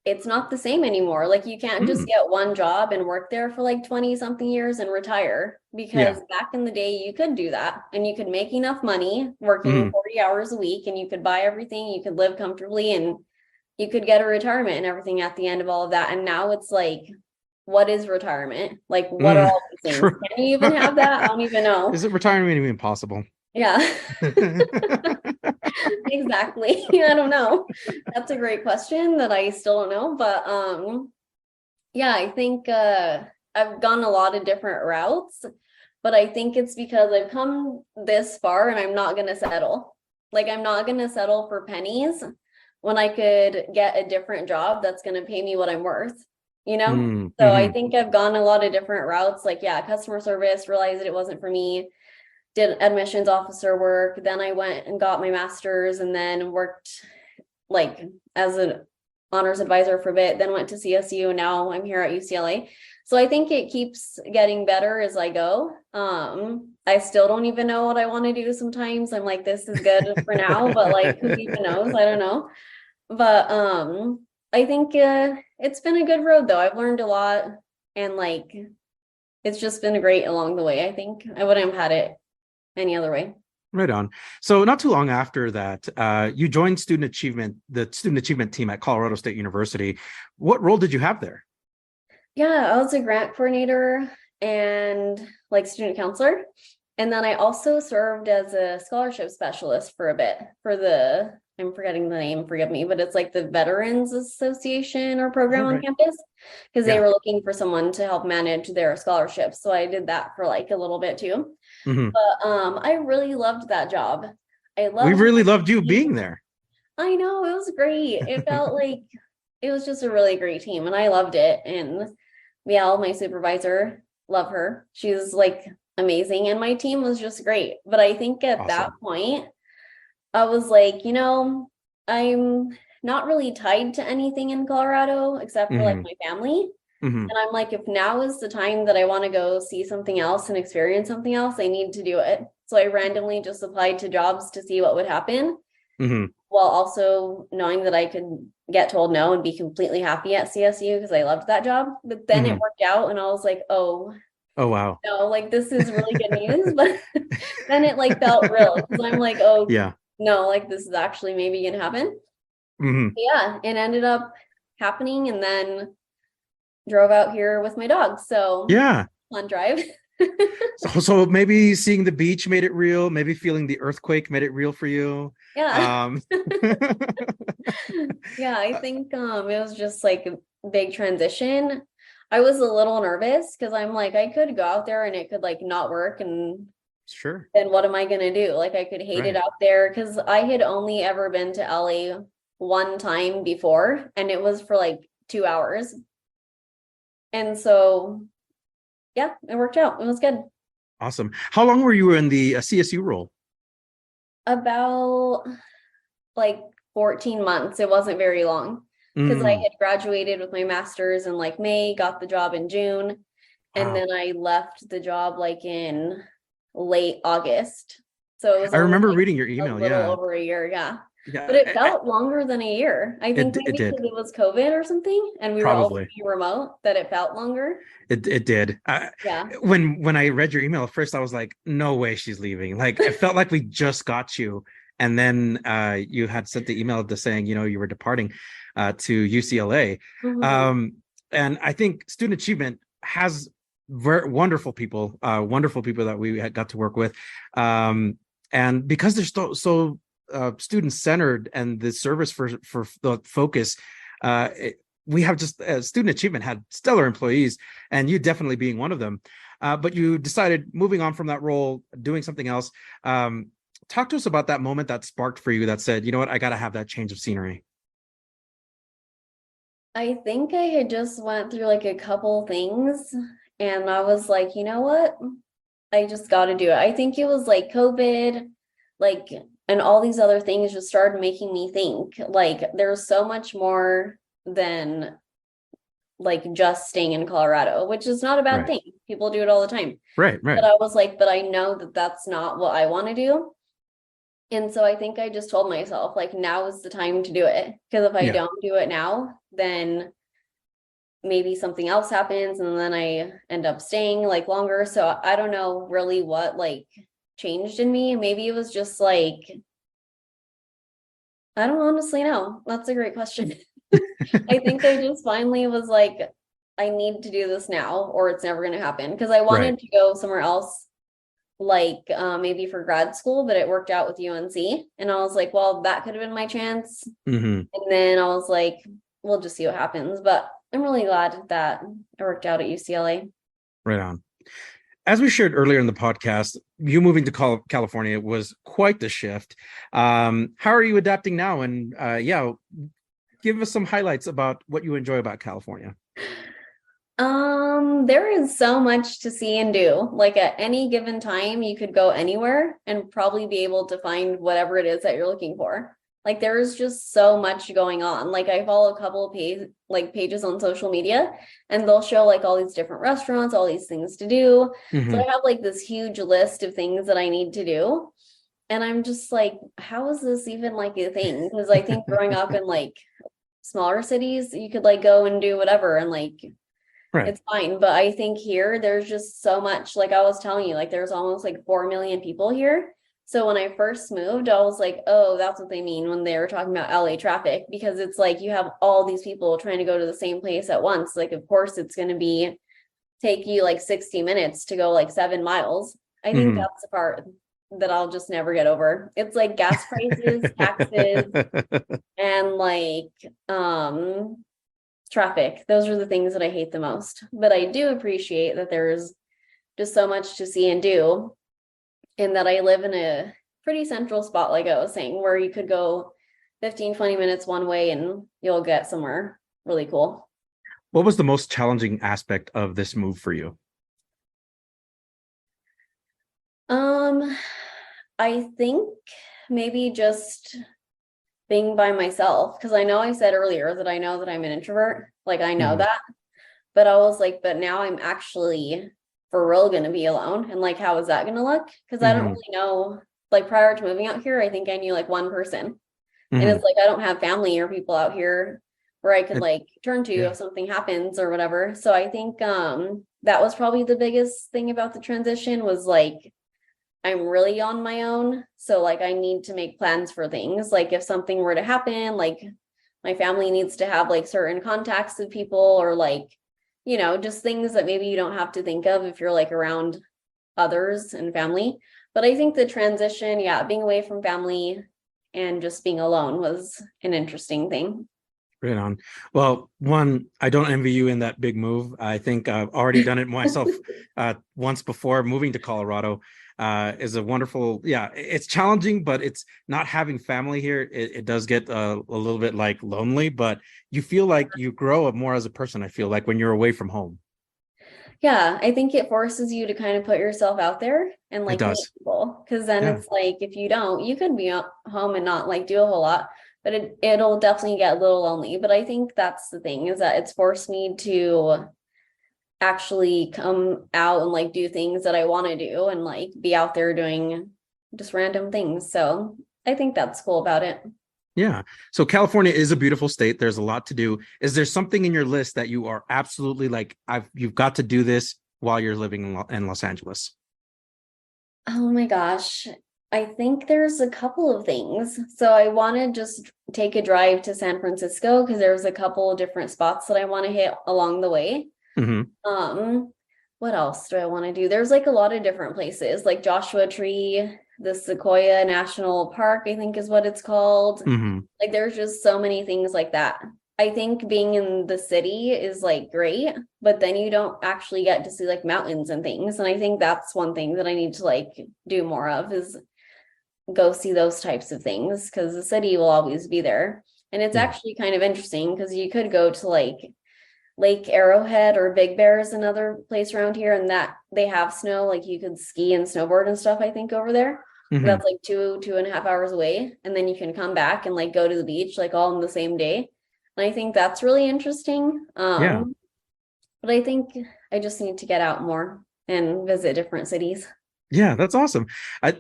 it's not the same anymore. Like you can't just get one job and work there for like 20 something years and retire, because back in the day you could do that and you could make enough money working 40 hours a week, and you could buy everything, you could live comfortably, and you could get a retirement and everything at the end of all of that. And now it's like, what is retirement? Like what are all these things? True. Can you even have that? I don't even know. Is it retirement even possible? Yeah. Exactly. I don't know. That's a great question that I still don't know. But yeah, I think I've gone a lot of different routes, but I think it's because I've come this far and I'm not gonna settle. Like I'm not gonna settle for pennies when I could get a different job that's gonna pay me what I'm worth, you know? So I think I've gone a lot of different routes, like customer service, realized that it wasn't for me. Did admissions officer work, then I went and got my master's, and then worked like as an honors advisor for a bit, then went to CSU, and now I'm here at UCLA. So I think it keeps getting better as I go. I still don't even know what I want to do sometimes. I'm like, this is good for now, but like who even knows? I don't know. But I think it's been a good road though. I've learned a lot, and like it's just been great along the way. I think I wouldn't have had it any other way. Right on. So not too long after that, you joined the student achievement team at Colorado State University. What role did you have there? Yeah, I was a grant coordinator and like student counselor. And then I also served as a scholarship specialist for a bit for I'm forgetting the name, forgive me, but it's like the Veterans Association or program on campus, because they were looking for someone to help manage their scholarships. So I did that for like a little bit too. But I really loved that job. We really loved you being there. I know, it was great. It felt like it was just a really great team, and I loved it. And my supervisor, love her. She was like amazing, and my team was just great. But I think at that point, I was like, I'm not really tied to anything in Colorado except for like my family. And I'm like, if now is the time that I want to go see something else and experience something else, I need to do it. So I randomly just applied to jobs to see what would happen, while also knowing that I could get told no and be completely happy at CSU because I loved that job. But then it worked out, and I was like, oh wow, no, like this is really good news. But then it like felt real, because I'm like, oh yeah, no, like this is actually maybe gonna happen. Yeah, it ended up happening, and then drove out here with my dog. So yeah, fun drive. so maybe seeing the beach made it real. Maybe feeling the earthquake made it real for you. Yeah. Yeah, I think it was just like a big transition. I was a little nervous because I'm like, I could go out there and it could like not work, and sure, then what am I gonna do? Like I could hate it out there, because I had only ever been to LA one time before, and it was for like 2 hours. And so yeah, it worked out. It was good. Awesome. How long were you in the CSU role? About like 14 months. It wasn't very long, because I had graduated with my master's in like May, got the job in June, and then I left the job like in late August. So it was I remember like reading your email. Over a year. Yeah. But it felt longer than a year. I think maybe because it was COVID or something, and we were all working remote, that it felt longer. It did. Yeah. When I read your email at first, I was like, no way she's leaving. Like, it felt like we just got you and then you had sent the email to saying, you were departing to UCLA. Mhm. And I think student achievement has very wonderful people that we had got to work with. And because they're so student centered, and the service for the focus, we have just student achievement had stellar employees, and you definitely being one of them. But you decided, moving on from that role, doing something else. Talk to us about that moment that sparked for you, that said, you know what, I got to have that change of scenery. I think I had just went through like a couple things and I was like, you know what? I just got to do it. I think it was like COVID, like, and all these other things just started making me think like there's so much more than like just staying in Colorado, which is not a bad Right. thing. People do it all the time. Right. But I was like, but I know that that's not what I want to do. And so I think I just told myself, like, now is the time to do it. Because if I Yeah. don't do it now, then maybe something else happens and then I end up staying like longer. So I don't know really what like changed in me. Maybe it was just like, I don't honestly know. That's a great question. I think I just finally was like, I need to do this now or it's never going to happen. Because I wanted Right. to go somewhere else, like maybe for grad school, but it worked out with UNC. And I was like, well, that could have been my chance. Mm-hmm. And then I was like, we'll just see what happens. But I'm really glad that it worked out at UCLA. Right on. As we shared earlier in the podcast, you moving to California was quite the shift. How are you adapting now? And give us some highlights about what you enjoy about California. There is so much to see and do. Like at any given time, you could go anywhere and probably be able to find whatever it is that you're looking for. Like there's just so much going on. Like I follow a couple of pages on social media and they'll show like all these different restaurants, all these things to do. Mm-hmm. So I have like this huge list of things that I need to do. And I'm just like, how is this even like a thing? Because I think growing up in like smaller cities, you could like go and do whatever and like Right. it's fine. But I think here there's just so much, like I was telling you, like there's almost like 4 million people here. So when I first moved, I was like, oh, that's what they mean when they were talking about LA traffic, because it's like you have all these people trying to go to the same place at once. Like, of course, it's going to take you like 60 minutes to go like 7 miles. I think Mm-hmm. that's the part that I'll just never get over. It's like gas prices, taxes, and like traffic. Those are the things that I hate the most. But I do appreciate that there's just so much to see and do, and that I live in a pretty central spot, like I was saying, where you could go 15-20 minutes one way and you'll get somewhere really cool. What was the most challenging aspect of this move for you? I think maybe just being by myself, because I know I said earlier that I know that I'm an introvert, like I know that, but I was like, but now I'm actually for real gonna be alone, and like how is that gonna look? Because I don't really know. Like prior to moving out here, I think I knew like one person, and it's like I don't have family or people out here where I could like turn to if something happens or whatever. So I think that was probably the biggest thing about the transition, was like I'm really on my own. So like I need to make plans for things. Like if something were to happen, like my family needs to have like certain contacts with people, or like, you know, just things that maybe you don't have to think of if you're like around others and family. But I think the transition, being away from family and just being alone was an interesting thing. Right on. Well, one, I don't envy you in that big move. I think I've already done it myself once before. Moving to Colorado is a wonderful, it's challenging, but it's not having family here. It does get a little bit like lonely, but you feel like you grow up more as a person, I feel like, when you're away from home. Yeah, I think it forces you to kind of put yourself out there and like meet people, because then it's like if you don't, you could be at home and not like do a whole lot, but it'll definitely get a little lonely. But I think that's the thing, is that it's forced me to actually come out and like do things that I want to do and like be out there doing just random things. So I think that's cool about it. Yeah. So California is a beautiful state. There's a lot to do. Is there something in your list that you are absolutely like, you've got to do this while you're living in Los Angeles? Oh my gosh. I think there's a couple of things. So I want to just take a drive to San Francisco because there's a couple of different spots that I want to hit along the way. What else do I want to do? There's like a lot of different places, like Joshua Tree, the Sequoia National Park, I think is what it's called. Like there's just so many things like that. I think being in the city is like great, but then you don't actually get to see like mountains and things. And I think that's one thing that I need to like do more of is go see those types of things because the city will always be there. And it's actually kind of interesting because you could go to like Lake Arrowhead or Big Bear is another place around here, and that they have snow, like you could ski and snowboard and stuff, I think, over there. That's like 2.5 hours away. And then you can come back and like go to the beach like all in the same day. And I think that's really interesting. But I think I just need to get out more and visit different cities. Yeah, that's awesome. I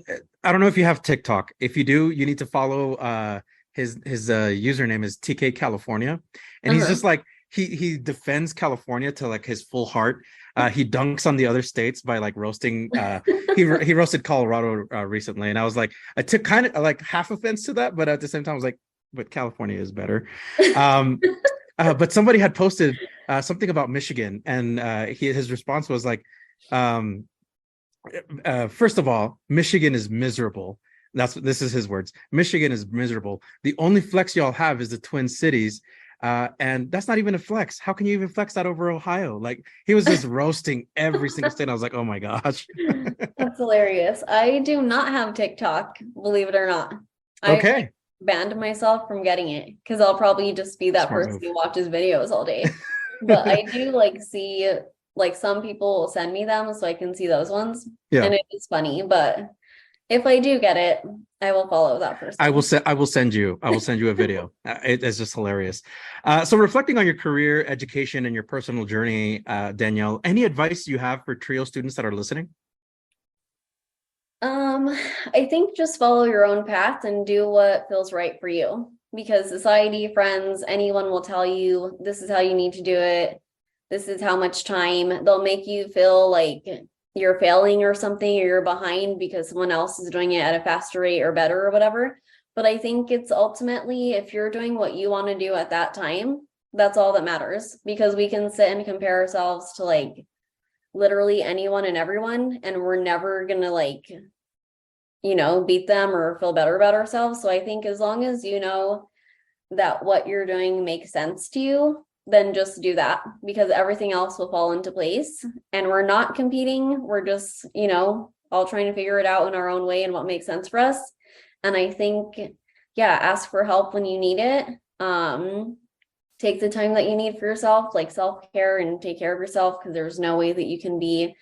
don't know if you have TikTok. If you do, you need to follow his username is TK California. And he's just like he defends California to like his full heart. He dunks on the other states by like roasting he roasted Colorado recently, and I was like, I took kind of like half offense to that, but at the same time I was like, but California is better. But somebody had posted something about Michigan, and his response was like, first of all, Michigan is miserable. This is his words. Michigan is miserable. The only flex y'all have is the Twin Cities. And that's not even a flex. How can you even flex that over Ohio? Like he was just roasting every single state. I was like, oh my gosh. That's hilarious. I do not have TikTok, believe it or not. Okay. I banned myself from getting it because I'll probably just be that Smart person move. who watches videos all day. But I do like see like some people will send me them so I can see those ones. Yeah. And it is funny, but if I do get it, I will follow that person. I will send you a video. It's just hilarious. So reflecting on your career, education, and your personal journey, Danielle, any advice you have for TRIO students that are listening? I think just follow your own path and do what feels right for you, because society, friends, anyone will tell you this is how you need to do it. This is how much time. They'll make you feel like you're failing or something, or you're behind because someone else is doing it at a faster rate or better or whatever. But I think it's ultimately, if you're doing what you want to do at that time, that's all that matters, because we can sit and compare ourselves to like literally anyone and everyone, and we're never gonna like, beat them or feel better about ourselves. So I think as long as you know that what you're doing makes sense to you, then just do that, because everything else will fall into place. And we're not competing. We're just, all trying to figure it out in our own way and what makes sense for us. And I think, ask for help when you need it. Take the time that you need for yourself, like self-care, and take care of yourself, because there's no way that you can be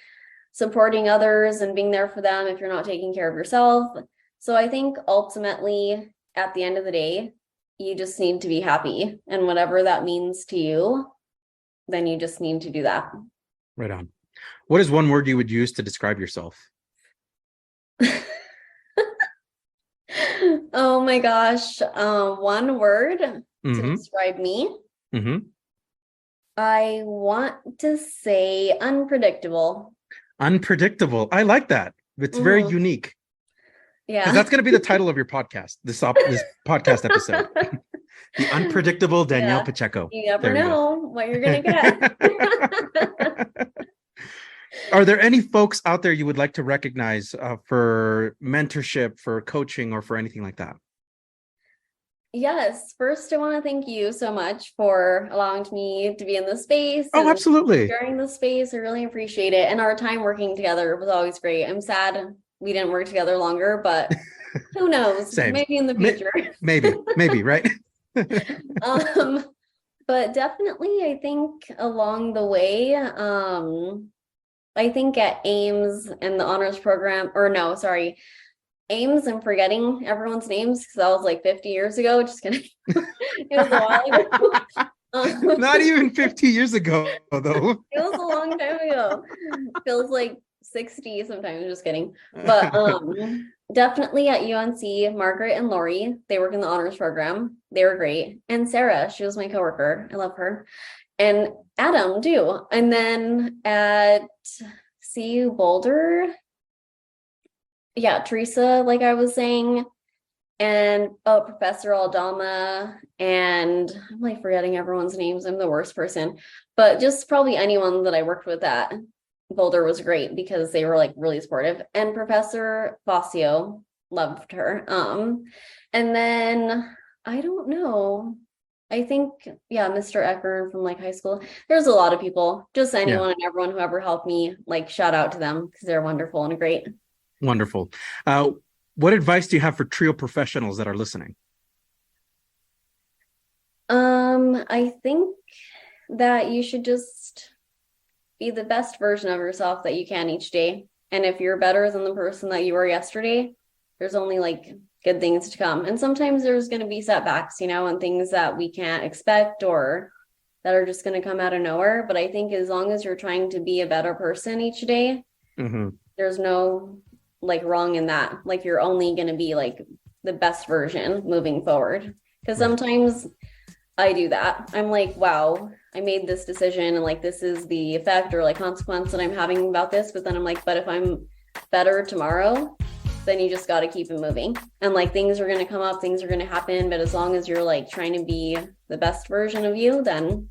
supporting others and being there for them if you're not taking care of yourself. So I think ultimately, at the end of the day, you just need to be happy, and whatever that means to you, then you just need to do that. Right on. What is one word you would use to describe yourself? Oh my gosh. One word to describe me. I want to say unpredictable. Unpredictable. I like that. It's very unique. Yeah. That's going to be the title of your podcast, this podcast episode. The Unpredictable Danielle Pacheco. You never know what you're going to get. Are there any folks out there you would like to recognize for mentorship, for coaching, or for anything like that? Yes. First, I want to thank you so much for allowing me to be in this space. Oh, absolutely. During the space, I really appreciate it. And our time working together was always great. I'm sad we didn't work together longer, but who knows? Same. Maybe in the future. Maybe, right? But definitely, I think along the way, I think at Ames and the honors program, Ames, I'm forgetting everyone's names because that was like 50 years ago. Just kidding. It was a while ago. Not even 50 years ago, though. It was a long time ago. Feels like 60 sometimes. Just kidding. But definitely at UNC, Margaret and Lori, they work in the honors program. They were great. And Sarah, she was my coworker. I love her. And Adam too. And then at CU Boulder, yeah, Teresa, like I was saying, and Professor Aldama, and I'm like forgetting everyone's names. I'm the worst person, but just probably anyone that I worked with at Boulder was great because they were like really supportive. And Professor Fazio, loved her. And then I don't know. I think, yeah, Mr. Eckern from like high school. There's a lot of people, just anyone and everyone who ever helped me, like shout out to them because they're wonderful and great. Wonderful. What advice do you have for trio professionals that are listening? I think that you should just be the best version of yourself that you can each day. And if you're better than the person that you were yesterday, there's only like good things to come. And sometimes there's going to be setbacks, and things that we can't expect or that are just going to come out of nowhere. But I think as long as you're trying to be a better person each day, there's no like wrong in that. Like you're only going to be like the best version moving forward. Because sometimes I do that. I'm like, wow, I made this decision and like this is the effect or like consequence that I'm having about this. But then I'm like, but if I'm better tomorrow, then you just got to keep it moving. And like things are going to come up, things are going to happen. But as long as you're like trying to be the best version of you, then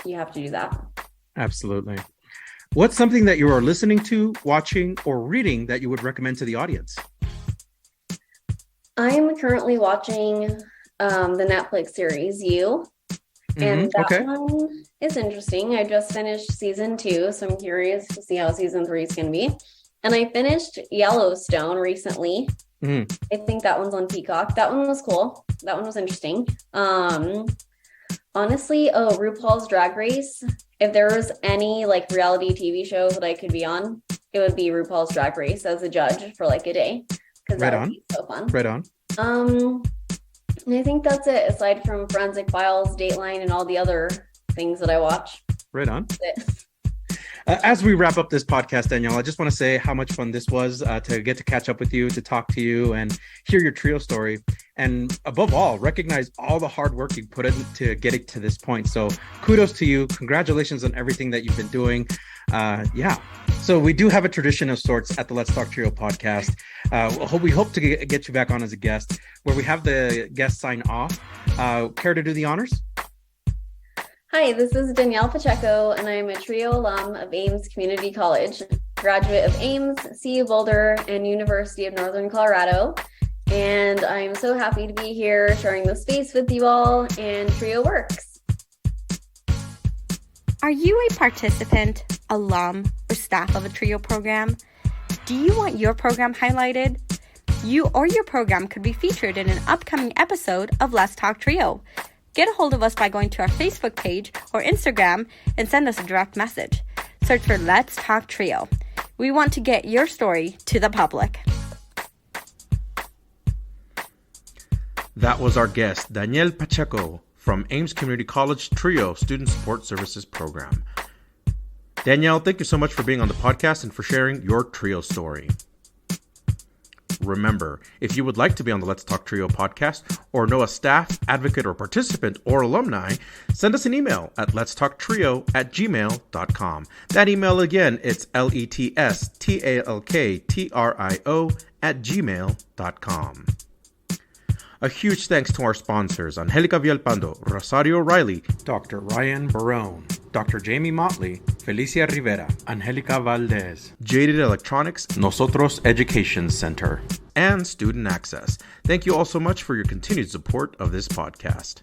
you have to do that. Absolutely. What's something that you are listening to, watching, or reading that you would recommend to the audience? I'm currently watching the Netflix series You. And that one is interesting. I just finished season 2, so I'm curious to see how season 3 is going to be. And I finished Yellowstone recently. I think that one's on Peacock. That one was cool. That one was interesting. Honestly, RuPaul's Drag Race. If there was any like reality TV show that I could be on, it would be RuPaul's Drag Race as a judge for like a day. Because that would be so fun. Right on. And I think that's it, aside from Forensic Files, Dateline, and all the other things that I watch. Right on. As we wrap up this podcast, Danielle, I just want to say how much fun this was to get to catch up with you, to talk to you and hear your trio story. And above all, recognize all the hard work you put into getting to this point. So kudos to you. Congratulations on everything that you've been doing. So we do have a tradition of sorts at the Let's Talk Trio podcast. We hope to get you back on as a guest where we have the guest sign off. Care to do the honors? Hi, this is Danielle Pacheco, and I'm a trio alum of Ames Community College, graduate of Ames, CU Boulder, and University of Northern Colorado. And I'm so happy to be here sharing the space with you all, and Trio Works. Are you a participant, alum, or staff of a trio program? Do you want your program highlighted? You or your program could be featured in an upcoming episode of Let's Talk Trio. Get a hold of us by going to our Facebook page or Instagram and send us a direct message. Search for Let's Talk Trio. We want to get your story to the public. That was our guest, Danielle Pacheco from Ames Community College Trio Student Support Services Program. Danielle, thank you so much for being on the podcast and for sharing your trio story. Remember, if you would like to be on the Let's Talk Trio podcast or know a staff, advocate, or participant or alumni, send us an email at letstalktrio@gmail.com. That email again, it's letstalktrio@gmail.com. A huge thanks to our sponsors, Angelica Villalpando, Rosario Riley, Dr. Ryan Barone, Dr. Jamie Motley, Felicia Rivera, Angelica Valdez, Jaded Electronics, Nosotros Education Center, and Student Access. Thank you all so much for your continued support of this podcast.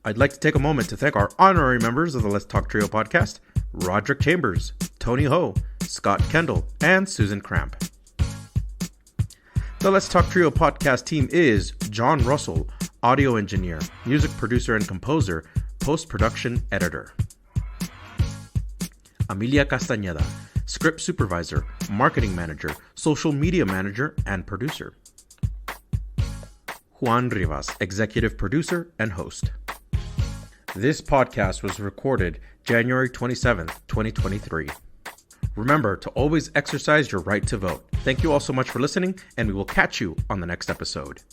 I'd like to take a moment to thank our honorary members of the Let's Talk Trio podcast, Roderick Chambers, Tony Ho, Scott Kendall, and Susan Cramp. The Let's Talk Trio podcast team is John Russell, audio engineer, music producer and composer, post-production editor. Amelia Castañeda, script supervisor, marketing manager, social media manager, and producer. Juan Rivas, executive producer and host. This podcast was recorded January 27th, 2023. Remember to always exercise your right to vote. Thank you all so much for listening, and we will catch you on the next episode.